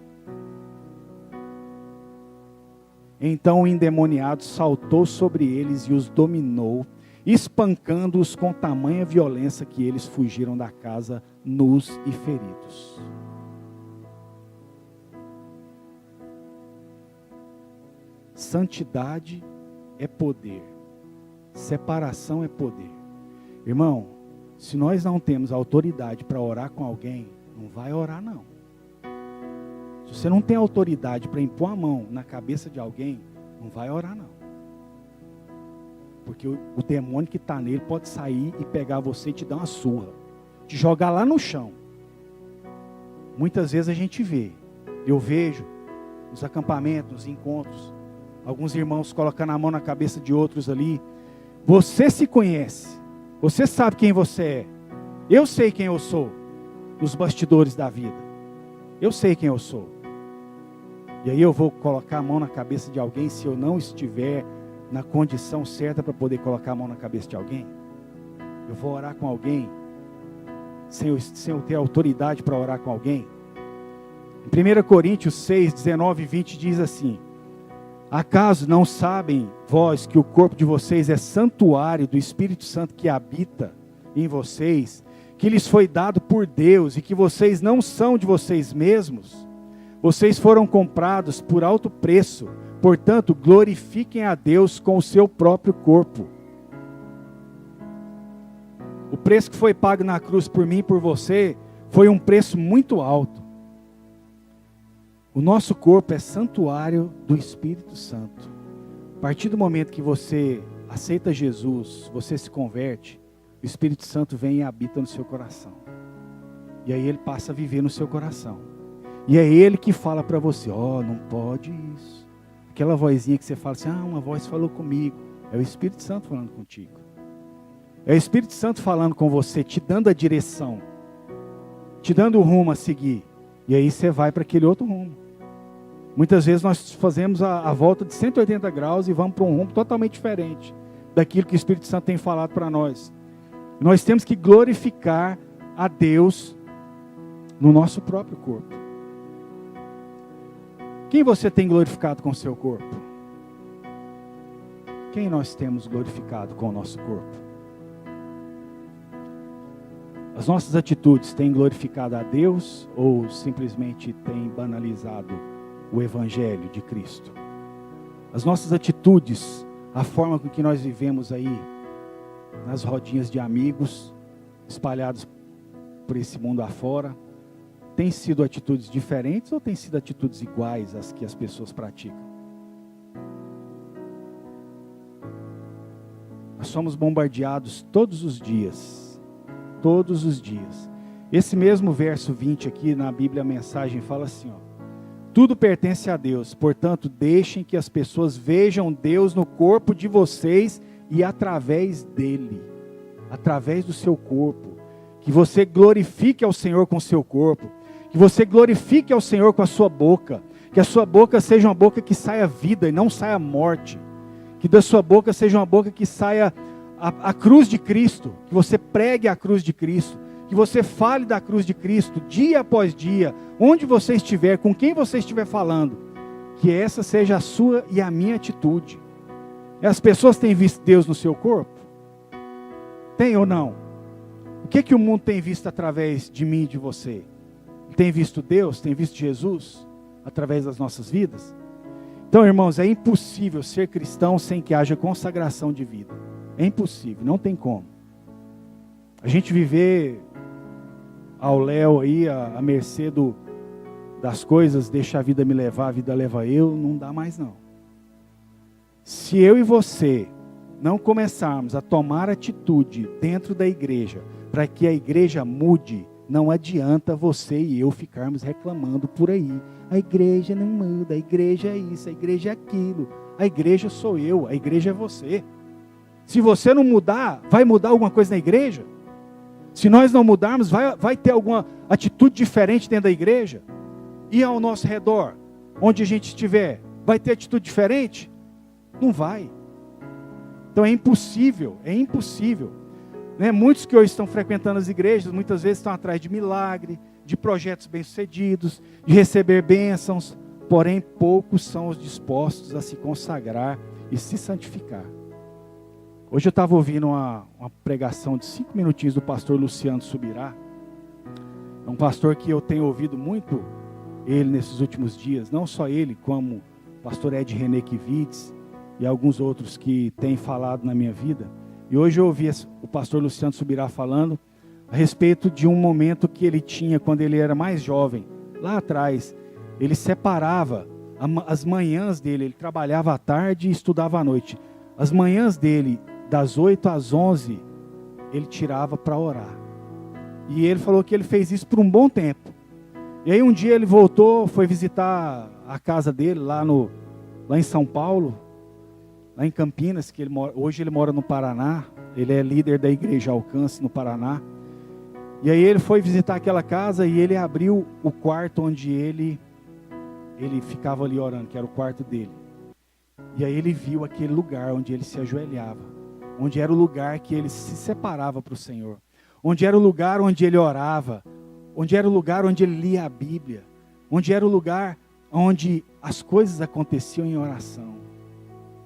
Então o endemoniado saltou sobre eles e os dominou, espancando-os com tamanha violência que eles fugiram da casa nus e feridos. Santidade é poder, separação é poder. Irmão, se nós não temos autoridade para orar com alguém, não vai orar não. Se você não tem autoridade para impor a mão na cabeça de alguém, não vai orar não. Porque o demônio que está nele pode sair e pegar você e te dar uma surra, te jogar lá no chão. Muitas vezes a gente vê, eu vejo nos acampamentos, nos encontros, alguns irmãos colocando a mão na cabeça de outros ali. Você se conhece, você sabe quem você é, eu sei quem eu sou, nos bastidores da vida, eu sei quem eu sou. E aí eu vou colocar a mão na cabeça de alguém se eu não estiver na condição certa para poder colocar a mão na cabeça de alguém? Eu vou orar com alguém sem eu ter autoridade para orar com alguém? Em 1 Coríntios 6, 19 e 20 diz assim: acaso não sabem vós que o corpo de vocês é santuário do Espírito Santo que habita em vocês, que lhes foi dado por Deus e que vocês não são de vocês mesmos? Vocês foram comprados por alto preço, portanto, glorifiquem a Deus com o seu próprio corpo. O preço que foi pago na cruz por mim e por você foi um preço muito alto. O nosso corpo é santuário do Espírito Santo. A partir do momento que você aceita Jesus, você se converte, o Espírito Santo vem e habita no seu coração. E aí ele passa a viver no seu coração. E é ele que fala para você: não pode isso. Aquela vozinha que você fala assim: uma voz falou comigo. É o Espírito Santo falando contigo. É o Espírito Santo falando com você, te dando a direção, te dando o rumo a seguir. E aí você vai para aquele outro rumo. Muitas vezes nós fazemos a volta de 180 graus e vamos para um rumo totalmente diferente daquilo que o Espírito Santo tem falado para nós. Nós temos que glorificar a Deus no nosso próprio corpo. Quem você tem glorificado com o seu corpo? Quem nós temos glorificado com o nosso corpo? As nossas atitudes têm glorificado a Deus ou simplesmente têm banalizado o Evangelho de Cristo? As nossas atitudes, a forma com que nós vivemos aí, nas rodinhas de amigos, espalhados por esse mundo afora, tem sido atitudes diferentes ou tem sido atitudes iguais às que as pessoas praticam? Nós somos bombardeados todos os dias. Todos os dias. Esse mesmo verso 20 aqui na Bíblia, a mensagem fala assim: tudo pertence a Deus, portanto deixem que as pessoas vejam Deus no corpo de vocês e através dele, através do seu corpo. Que você glorifique ao Senhor com o seu corpo. Que você glorifique ao Senhor com a sua boca. Que a sua boca seja uma boca que saia vida e não saia morte. Que da sua boca seja uma boca que saia a cruz de Cristo. Que você pregue a cruz de Cristo. Que você fale da cruz de Cristo dia após dia. Onde você estiver, com quem você estiver falando. Que essa seja a sua e a minha atitude. As pessoas têm visto Deus no seu corpo? Tem ou não? O que o mundo tem visto através de mim e de você? Tem visto Deus? Tem visto Jesus? Através das nossas vidas? Então, irmãos, é impossível ser cristão sem que haja consagração de vida. É impossível, não tem como. A gente viver ao léu aí, à mercê das coisas, deixa a vida me levar, a vida leva eu, não dá mais não. Se eu e você não começarmos a tomar atitude dentro da igreja, para que a igreja mude, não adianta você e eu ficarmos reclamando por aí. A igreja não muda, a igreja é isso, a igreja é aquilo. A igreja sou eu, a igreja é você. Se você não mudar, vai mudar alguma coisa na igreja? Se nós não mudarmos, vai ter alguma atitude diferente dentro da igreja? E ao nosso redor, onde a gente estiver, vai ter atitude diferente? Não vai. Então é impossível, né? Muitos que hoje estão frequentando as igrejas, muitas vezes estão atrás de milagre, de projetos bem-sucedidos, de receber bênçãos, porém poucos são os dispostos a se consagrar e se santificar. Hoje eu estava ouvindo uma pregação de 5 minutinhos do pastor Luciano Subirá. É um pastor que eu tenho ouvido muito ele nesses últimos dias, não só ele, como o pastor Ed René Kivitz e alguns outros que têm falado na minha vida. E hoje eu ouvi o pastor Luciano Subirá falando a respeito de um momento que ele tinha quando ele era mais jovem. Lá atrás, ele separava as manhãs dele, ele trabalhava à tarde e estudava à noite. As manhãs dele, das 8 às 11, ele tirava para orar. E ele falou que ele fez isso por um bom tempo. E aí um dia ele voltou, foi visitar a casa dele lá em São Paulo, lá em Campinas, que hoje ele mora no Paraná. Ele é líder da igreja Alcance no Paraná. E aí ele foi visitar aquela casa e ele abriu o quarto onde ele ficava ali orando, que era o quarto dele. E aí ele viu aquele lugar onde ele se ajoelhava, onde era o lugar que ele se separava para o Senhor, onde era o lugar onde ele orava, onde era o lugar onde ele lia a Bíblia, onde era o lugar onde as coisas aconteciam em oração.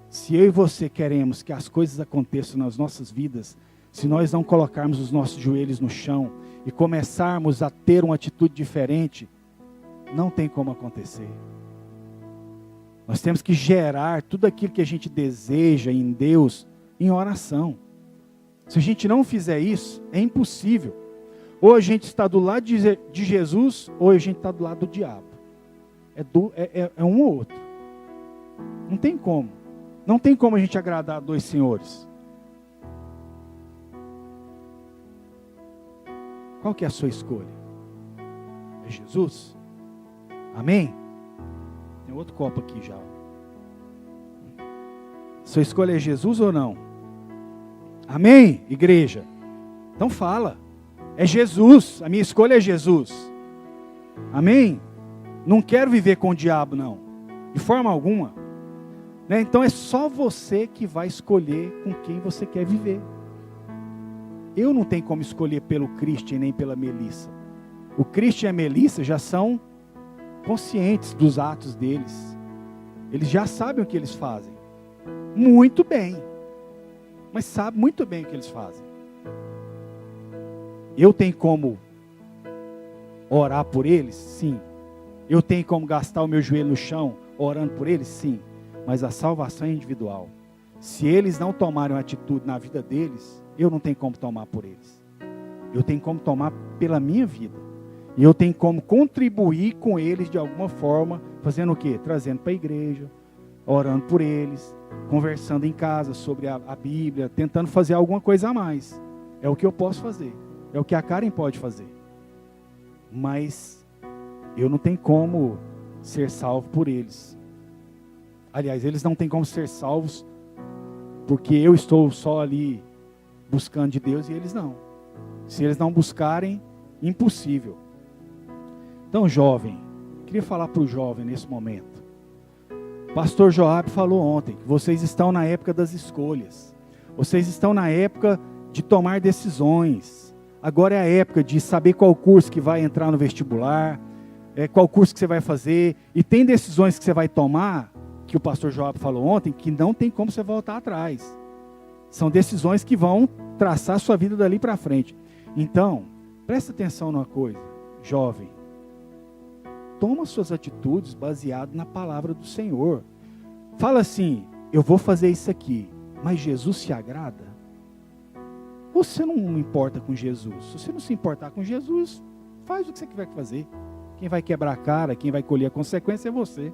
Se eu e você queremos que as coisas aconteçam nas nossas vidas, se nós não colocarmos os nossos joelhos no chão e começarmos a ter uma atitude diferente, não tem como acontecer. Nós temos que gerar tudo aquilo que a gente deseja em Deus em oração. Se a gente não fizer isso, é impossível. Ou a gente está do lado de Jesus, ou a gente está do lado do diabo. É um ou outro. Não tem como. Não tem como a gente agradar dois senhores. Qual que é a sua escolha? É Jesus? Amém? Tem outro copo aqui já. Sua escolha é Jesus ou não? Amém, igreja? Então fala. É Jesus. A minha escolha é Jesus. Amém? Não quero viver com o diabo, não. De forma alguma. Né? Então é só você que vai escolher com quem você quer viver. Eu não tenho como escolher pelo Christian nem pela Melissa. O Christian e a Melissa já são conscientes dos atos deles. Eles já sabem o que eles fazem. Muito bem. Mas sabem muito bem o que eles fazem. Eu tenho como orar por eles? Sim. Eu tenho como gastar o meu joelho no chão orando por eles? Sim. Mas a salvação é individual. Se eles não tomarem uma atitude na vida deles, eu não tenho como tomar por eles. Eu tenho como tomar pela minha vida. E eu tenho como contribuir com eles de alguma forma, fazendo o quê? Trazendo para a igreja, orando por eles, conversando em casa sobre a Bíblia, tentando fazer alguma coisa a mais. É o que eu posso fazer. É o que a Karen pode fazer. Mas eu não tenho como ser salvo por eles. Aliás, eles não têm como ser salvos porque eu estou só ali buscando de Deus e eles não. Se eles não buscarem, impossível. Então, jovem, queria falar para o jovem nesse momento. Pastor Joab falou ontem que vocês estão na época das escolhas. Vocês estão na época de tomar decisões. Agora é a época de saber qual curso que vai entrar no vestibular, qual curso que você vai fazer. E tem decisões que você vai tomar, que o pastor Joab falou ontem, que não tem como você voltar atrás. São decisões que vão traçar a sua vida dali para frente. Então, presta atenção numa coisa, jovem. Toma suas atitudes baseado na palavra do Senhor. fala assim, eu vou fazer isso aqui, mas Jesus se agrada? Você não importa com Jesus. Se você não se importar com Jesus, faz o que você tiver que fazer. Quem vai quebrar a cara, quem vai colher a consequência é você.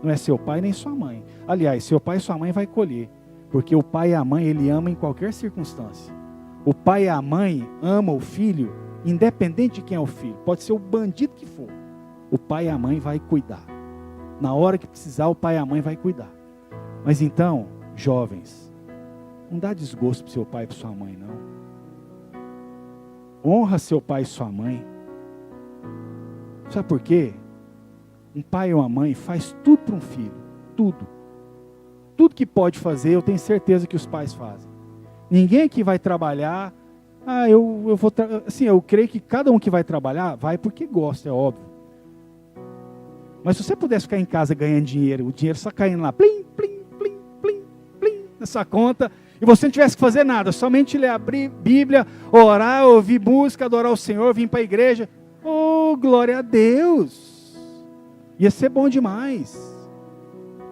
Não é seu pai nem sua mãe. Aliás, seu pai e sua mãe vai colher. Porque o pai e a mãe, ele ama em qualquer circunstância. O pai e a mãe amam o filho, independente de quem é o filho. Pode ser o bandido que for. O pai e a mãe vai cuidar. Na hora que precisar, o pai e a mãe vai cuidar. Mas então, jovens, não dá desgosto para seu pai e para sua mãe, não. Honra seu pai e sua mãe. Sabe por quê? Um pai ou uma mãe faz tudo para um filho. Tudo. Tudo que pode fazer, eu tenho certeza que os pais fazem. Ninguém aqui vai trabalhar. Eu creio que cada um que vai trabalhar, vai porque gosta, é óbvio. Mas se você pudesse ficar em casa ganhando dinheiro, o dinheiro só caindo lá, plim, plim, plim, plim, plim, nessa conta, e você não tivesse que fazer nada, somente ler a Bíblia, orar, ouvir música, adorar o Senhor, vir para a igreja. Oh, glória a Deus! Ia ser bom demais.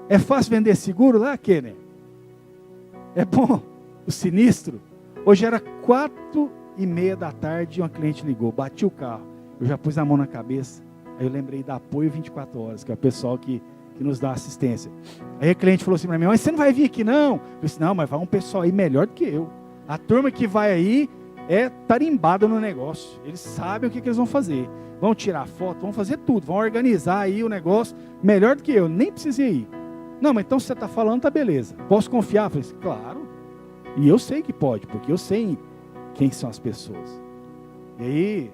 É fácil vender seguro lá, Kenner? É bom? O sinistro? Hoje era 4:30 da tarde e uma cliente ligou, bati o carro. Eu já pus a mão na cabeça. Aí eu lembrei da Apoio 24 Horas, que é o pessoal que nos dá assistência. Aí a cliente falou assim para mim, mas você não vai vir aqui não? Eu disse, não, mas vai um pessoal aí melhor do que eu. A turma que vai aí é tarimbada no negócio. Eles sabem o que eles vão fazer. Vão tirar foto, vão fazer tudo. Vão organizar aí o negócio melhor do que eu. Nem precisei ir. Não, mas então se você está falando, tá beleza. Posso confiar? Eu falei assim, claro. E eu sei que pode, porque eu sei quem são as pessoas. E aí,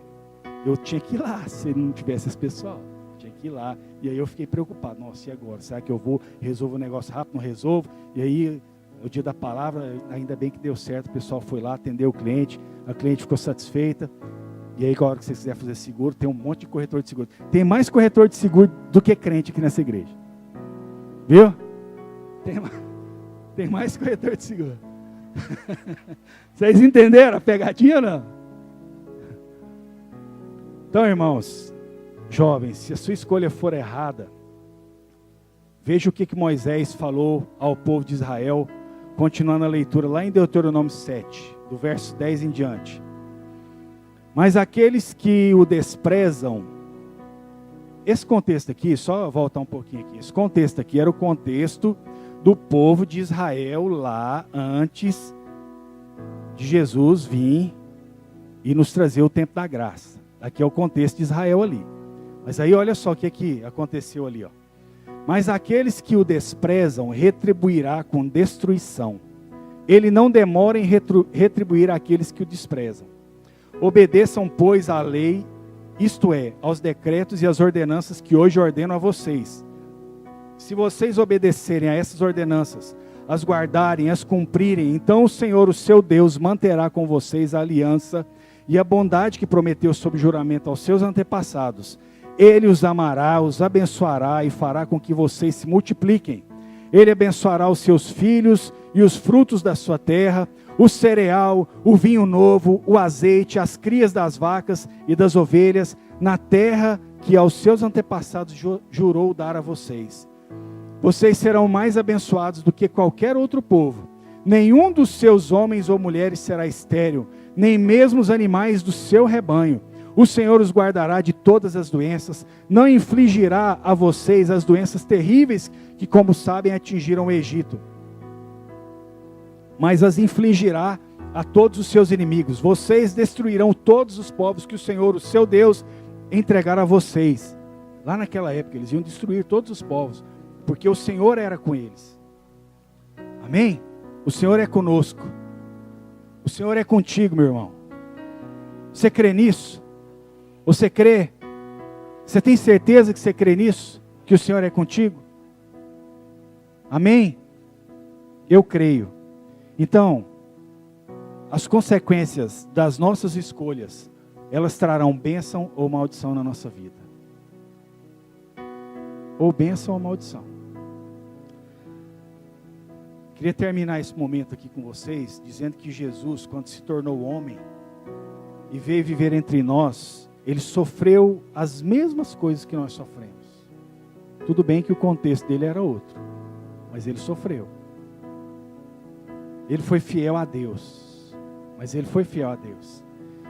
eu tinha que ir lá, se não tivesse esse pessoal. Tinha que ir lá. E aí eu fiquei preocupado. Nossa, e agora? Será que eu vou, resolvo o negócio rápido, não resolvo? E aí, no dia da palavra, ainda bem que deu certo. O pessoal foi lá, atendeu o cliente. A cliente ficou satisfeita. E aí, a hora que você quiser fazer seguro, tem um monte de corretor de seguro. Tem mais corretor de seguro do que crente aqui nessa igreja. Viu? Tem mais corretor de seguro. Vocês entenderam a pegadinha ou não? Então, irmãos, jovens, se a sua escolha for errada, veja o que Moisés falou ao povo de Israel, continuando a leitura lá em Deuteronômio 7, do verso 10 em diante. Mas aqueles que o desprezam, esse contexto aqui, só voltar um pouquinho aqui, esse contexto aqui era o contexto do povo de Israel lá antes de Jesus vir e nos trazer o tempo da graça. Aqui é o contexto de Israel ali. Mas aí olha só o que aconteceu ali. Ó. Mas aqueles que o desprezam retribuirá com destruição. Ele não demora em retribuir aqueles que o desprezam. Obedeçam, pois, à lei, isto é, aos decretos e às ordenanças que hoje ordeno a vocês. Se vocês obedecerem a essas ordenanças, as guardarem, as cumprirem, então o Senhor, o seu Deus, manterá com vocês a aliança e a bondade que prometeu sob juramento aos seus antepassados. Ele os amará, os abençoará e fará com que vocês se multipliquem. Ele abençoará os seus filhos e os frutos da sua terra, o cereal, o vinho novo, o azeite, as crias das vacas e das ovelhas, na terra que aos seus antepassados jurou dar a vocês. Vocês serão mais abençoados do que qualquer outro povo. Nenhum dos seus homens ou mulheres será estéril, nem mesmo os animais do seu rebanho. O Senhor os guardará de todas as doenças, não infligirá a vocês as doenças terríveis que, como sabem, atingiram o Egito, mas as infligirá a todos os seus inimigos. Vocês destruirão todos os povos que o Senhor, o seu Deus, entregar a vocês. Lá naquela época, eles iam destruir todos os povos, porque o Senhor era com eles. Amém? O Senhor é conosco. O Senhor é contigo, meu irmão. Você crê nisso? Você crê? Você tem certeza que você crê nisso? Que o Senhor é contigo? Amém? Eu creio. Então, as consequências das nossas escolhas, elas trarão bênção ou maldição na nossa vida. Ou bênção ou maldição. Queria terminar esse momento aqui com vocês, dizendo que Jesus, quando se tornou homem e veio viver entre nós, ele sofreu as mesmas coisas que nós sofremos. Tudo bem que o contexto dele era outro, mas ele sofreu. Ele foi fiel a Deus, mas ele foi fiel a Deus.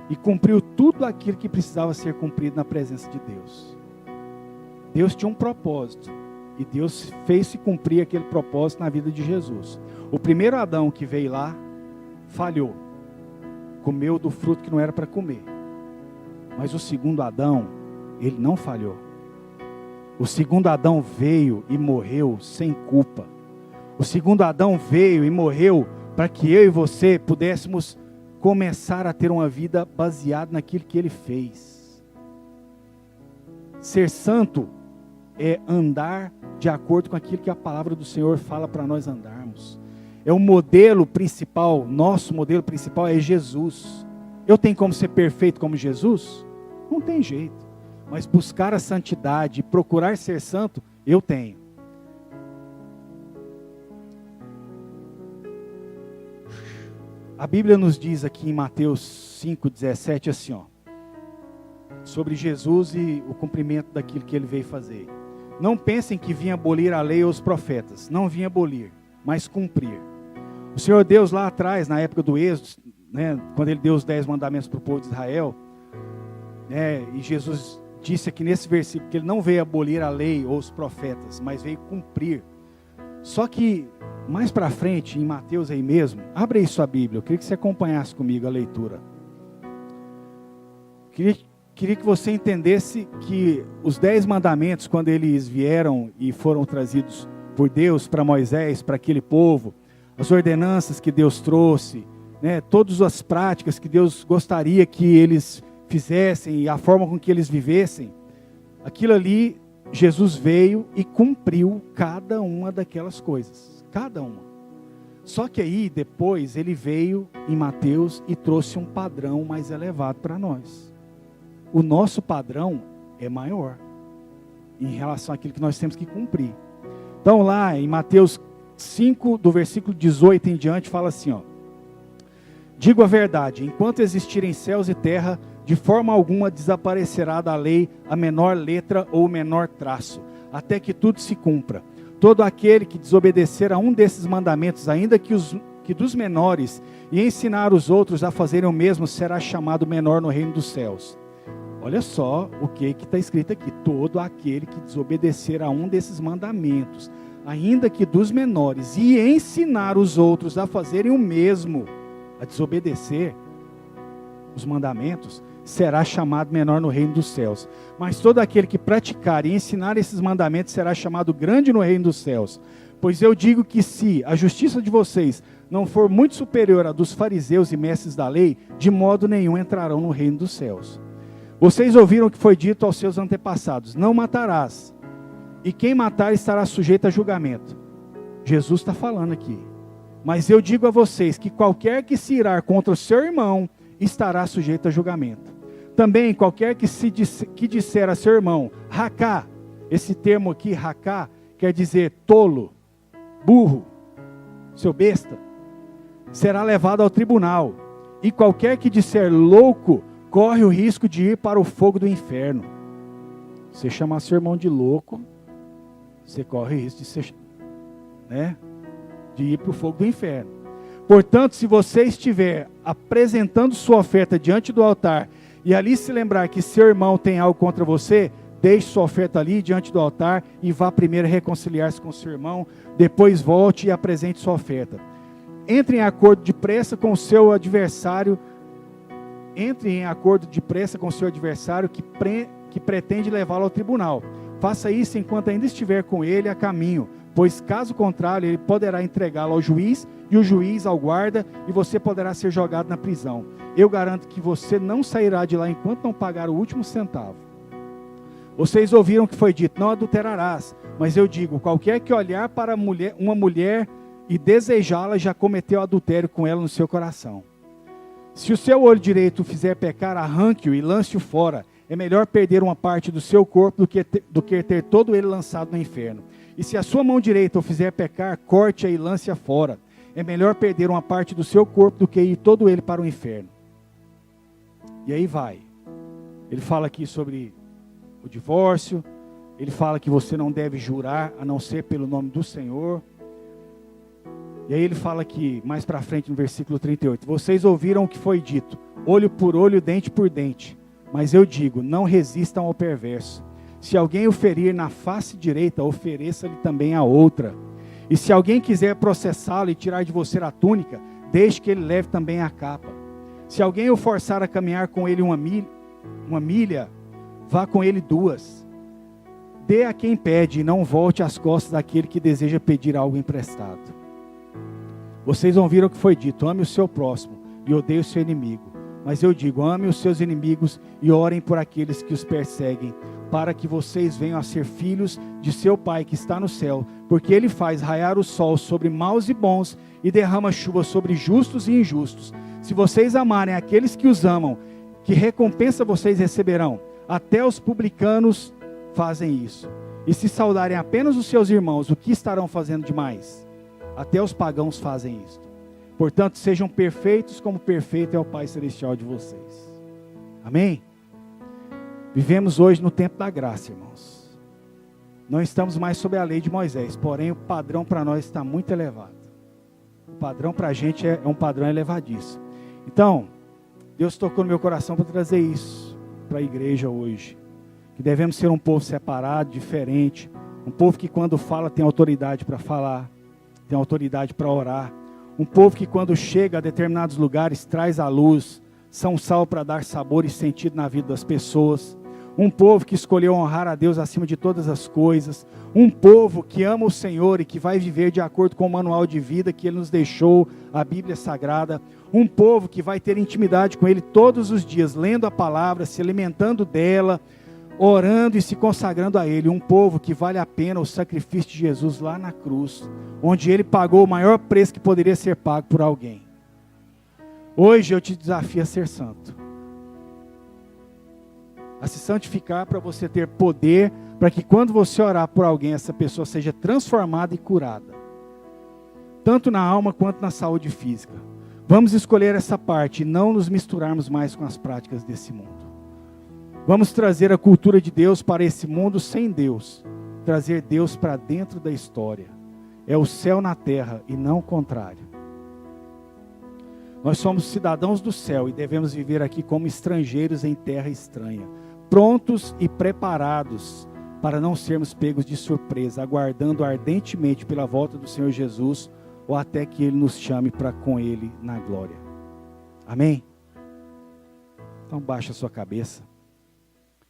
E cumpriu tudo aquilo que precisava ser cumprido na presença de Deus. Deus tinha um propósito, e Deus fez se cumprir aquele propósito na vida de Jesus. O primeiro Adão que veio lá, falhou. Comeu do fruto que não era para comer. Mas o segundo Adão, ele não falhou. O segundo Adão veio e morreu sem culpa. O segundo Adão veio e morreu para que eu e você pudéssemos começar a ter uma vida baseada naquilo que ele fez. Ser santo é andar de acordo com aquilo que a palavra do Senhor fala para nós andarmos. É o modelo principal, nosso modelo principal é Jesus. Eu tenho como ser perfeito como Jesus? Não tem jeito. Mas buscar a santidade, procurar ser santo, eu tenho. A Bíblia nos diz aqui em Mateus 5,17 assim, ó, sobre Jesus e o cumprimento daquilo que ele veio fazer. Não pensem que vinha abolir a lei ou os profetas. Não vinha abolir, mas cumprir. O Senhor Deus lá atrás, na época do Êxodo, né, quando ele deu os 10 mandamentos para o povo de Israel, né, e Jesus disse aqui nesse versículo que ele não veio abolir a lei ou os profetas, mas veio cumprir. Só que mais para frente, em Mateus aí mesmo, abre aí sua Bíblia, eu queria que você acompanhasse comigo a leitura. Queria que você entendesse que os 10 mandamentos, quando eles vieram e foram trazidos por Deus para Moisés, para aquele povo, as ordenanças que Deus trouxe, né, todas as práticas que Deus gostaria que eles fizessem e a forma com que eles vivessem, aquilo ali, Jesus veio e cumpriu cada uma daquelas coisas, cada uma. Só que aí depois ele veio em Mateus e trouxe um padrão mais elevado para nós. O nosso padrão é maior em relação àquilo que nós temos que cumprir. Então lá em Mateus 5, do versículo 18 em diante, fala assim, ó: digo a verdade, enquanto existirem céus e terra, de forma alguma desaparecerá da lei a menor letra ou o menor traço, até que tudo se cumpra. Todo aquele que desobedecer a um desses mandamentos, ainda que dos menores, e ensinar os outros a fazerem o mesmo, será chamado menor no reino dos céus. Olha só o que está escrito aqui: todo aquele que desobedecer a um desses mandamentos, ainda que dos menores, e ensinar os outros a fazerem o mesmo, a desobedecer os mandamentos, será chamado menor no reino dos céus. Mas todo aquele que praticar e ensinar esses mandamentos será chamado grande no reino dos céus. Pois eu digo que se a justiça de vocês não for muito superior à dos fariseus e mestres da lei, de modo nenhum entrarão no reino dos céus. Vocês ouviram o que foi dito aos seus antepassados: não matarás, e quem matar estará sujeito a julgamento. Jesus está falando aqui. Mas eu digo a vocês que qualquer que se irar contra o seu irmão estará sujeito a julgamento. Também qualquer que disser a seu irmão, racá, esse termo aqui, racá, quer dizer tolo, burro, seu besta, será levado ao tribunal. E qualquer que disser louco, corre o risco de ir para o fogo do inferno. Você chamar seu irmão de louco, você corre o risco de ir para o fogo do inferno. Portanto, se você estiver apresentando sua oferta diante do altar, e ali se lembrar que seu irmão tem algo contra você, deixe sua oferta ali diante do altar e vá primeiro reconciliar-se com seu irmão, depois volte e apresente sua oferta. Entre em acordo depressa com o seu adversário, que pretende levá-lo ao tribunal. Faça isso enquanto ainda estiver com ele a caminho, pois caso contrário ele poderá entregá-lo ao juiz e o juiz ao guarda e você poderá ser jogado na prisão. Eu garanto que você não sairá de lá enquanto não pagar o último centavo. Vocês ouviram que foi dito: não adulterarás, mas eu digo, qualquer que olhar para uma mulher e desejá-la já cometeu adultério com ela no seu coração. Se o seu olho direito o fizer pecar, arranque-o e lance-o fora. É melhor perder uma parte do seu corpo do que ter todo ele lançado no inferno. E se a sua mão direita o fizer pecar, corte-a e lance-a fora. É melhor perder uma parte do seu corpo do que ir todo ele para o inferno. E aí vai. Ele fala aqui sobre o divórcio. Ele fala que você não deve jurar a não ser pelo nome do Senhor. E aí ele fala aqui, mais para frente no versículo 38, vocês ouviram o que foi dito, olho por olho, dente por dente. Mas eu digo, não resistam ao perverso. Se alguém o ferir na face direita, ofereça-lhe também a outra. E se alguém quiser processá-lo e tirar de você a túnica, deixe que ele leve também a capa. Se alguém o forçar a caminhar com ele uma milha, vá com ele 2. Dê a quem pede e não volte às costas daquele que deseja pedir algo emprestado. Vocês ouviram o que foi dito, ame o seu próximo e odeie o seu inimigo. Mas eu digo, ame os seus inimigos e orem por aqueles que os perseguem, para que vocês venham a ser filhos de seu Pai que está no céu, porque Ele faz raiar o sol sobre maus e bons e derrama chuva sobre justos e injustos. Se vocês amarem aqueles que os amam, que recompensa vocês receberão? Até os publicanos fazem isso. E se saudarem apenas os seus irmãos, o que estarão fazendo demais? Até os pagãos fazem isto. Portanto, sejam perfeitos como perfeito é o Pai Celestial de vocês. Amém? Vivemos hoje no tempo da graça, irmãos. Não estamos mais sob a lei de Moisés, porém o padrão para nós está muito elevado. O padrão para a gente é um padrão elevadíssimo. Então, Deus tocou no meu coração para trazer isso para a igreja hoje. Que devemos ser um povo separado, diferente. Um povo que quando fala tem autoridade para falar, tem autoridade para orar. Um povo que quando chega a determinados lugares traz a luz, são sal para dar sabor e sentido na vida das pessoas. Um povo que escolheu honrar a Deus acima de todas as coisas. Um povo que ama o Senhor e que vai viver de acordo com o manual de vida que Ele nos deixou, a Bíblia Sagrada. Um povo que vai ter intimidade com Ele todos os dias, lendo a palavra, se alimentando dela, orando e se consagrando a Ele. Um povo que vale a pena o sacrifício de Jesus lá na cruz, onde Ele pagou o maior preço que poderia ser pago por alguém. Hoje eu te desafio a ser santo, a se santificar para você ter poder, para que quando você orar por alguém, essa pessoa seja transformada e curada, tanto na alma quanto na saúde física. Vamos escolher essa parte e não nos misturarmos mais com as práticas desse mundo. Vamos trazer a cultura de Deus para esse mundo sem Deus, trazer Deus para dentro da história. É o céu na terra e não o contrário. Nós somos cidadãos do céu e devemos viver aqui como estrangeiros em terra estranha, prontos e preparados para não sermos pegos de surpresa, aguardando ardentemente pela volta do Senhor Jesus, ou até que Ele nos chame para com Ele na glória. Amém? Então baixa a sua cabeça.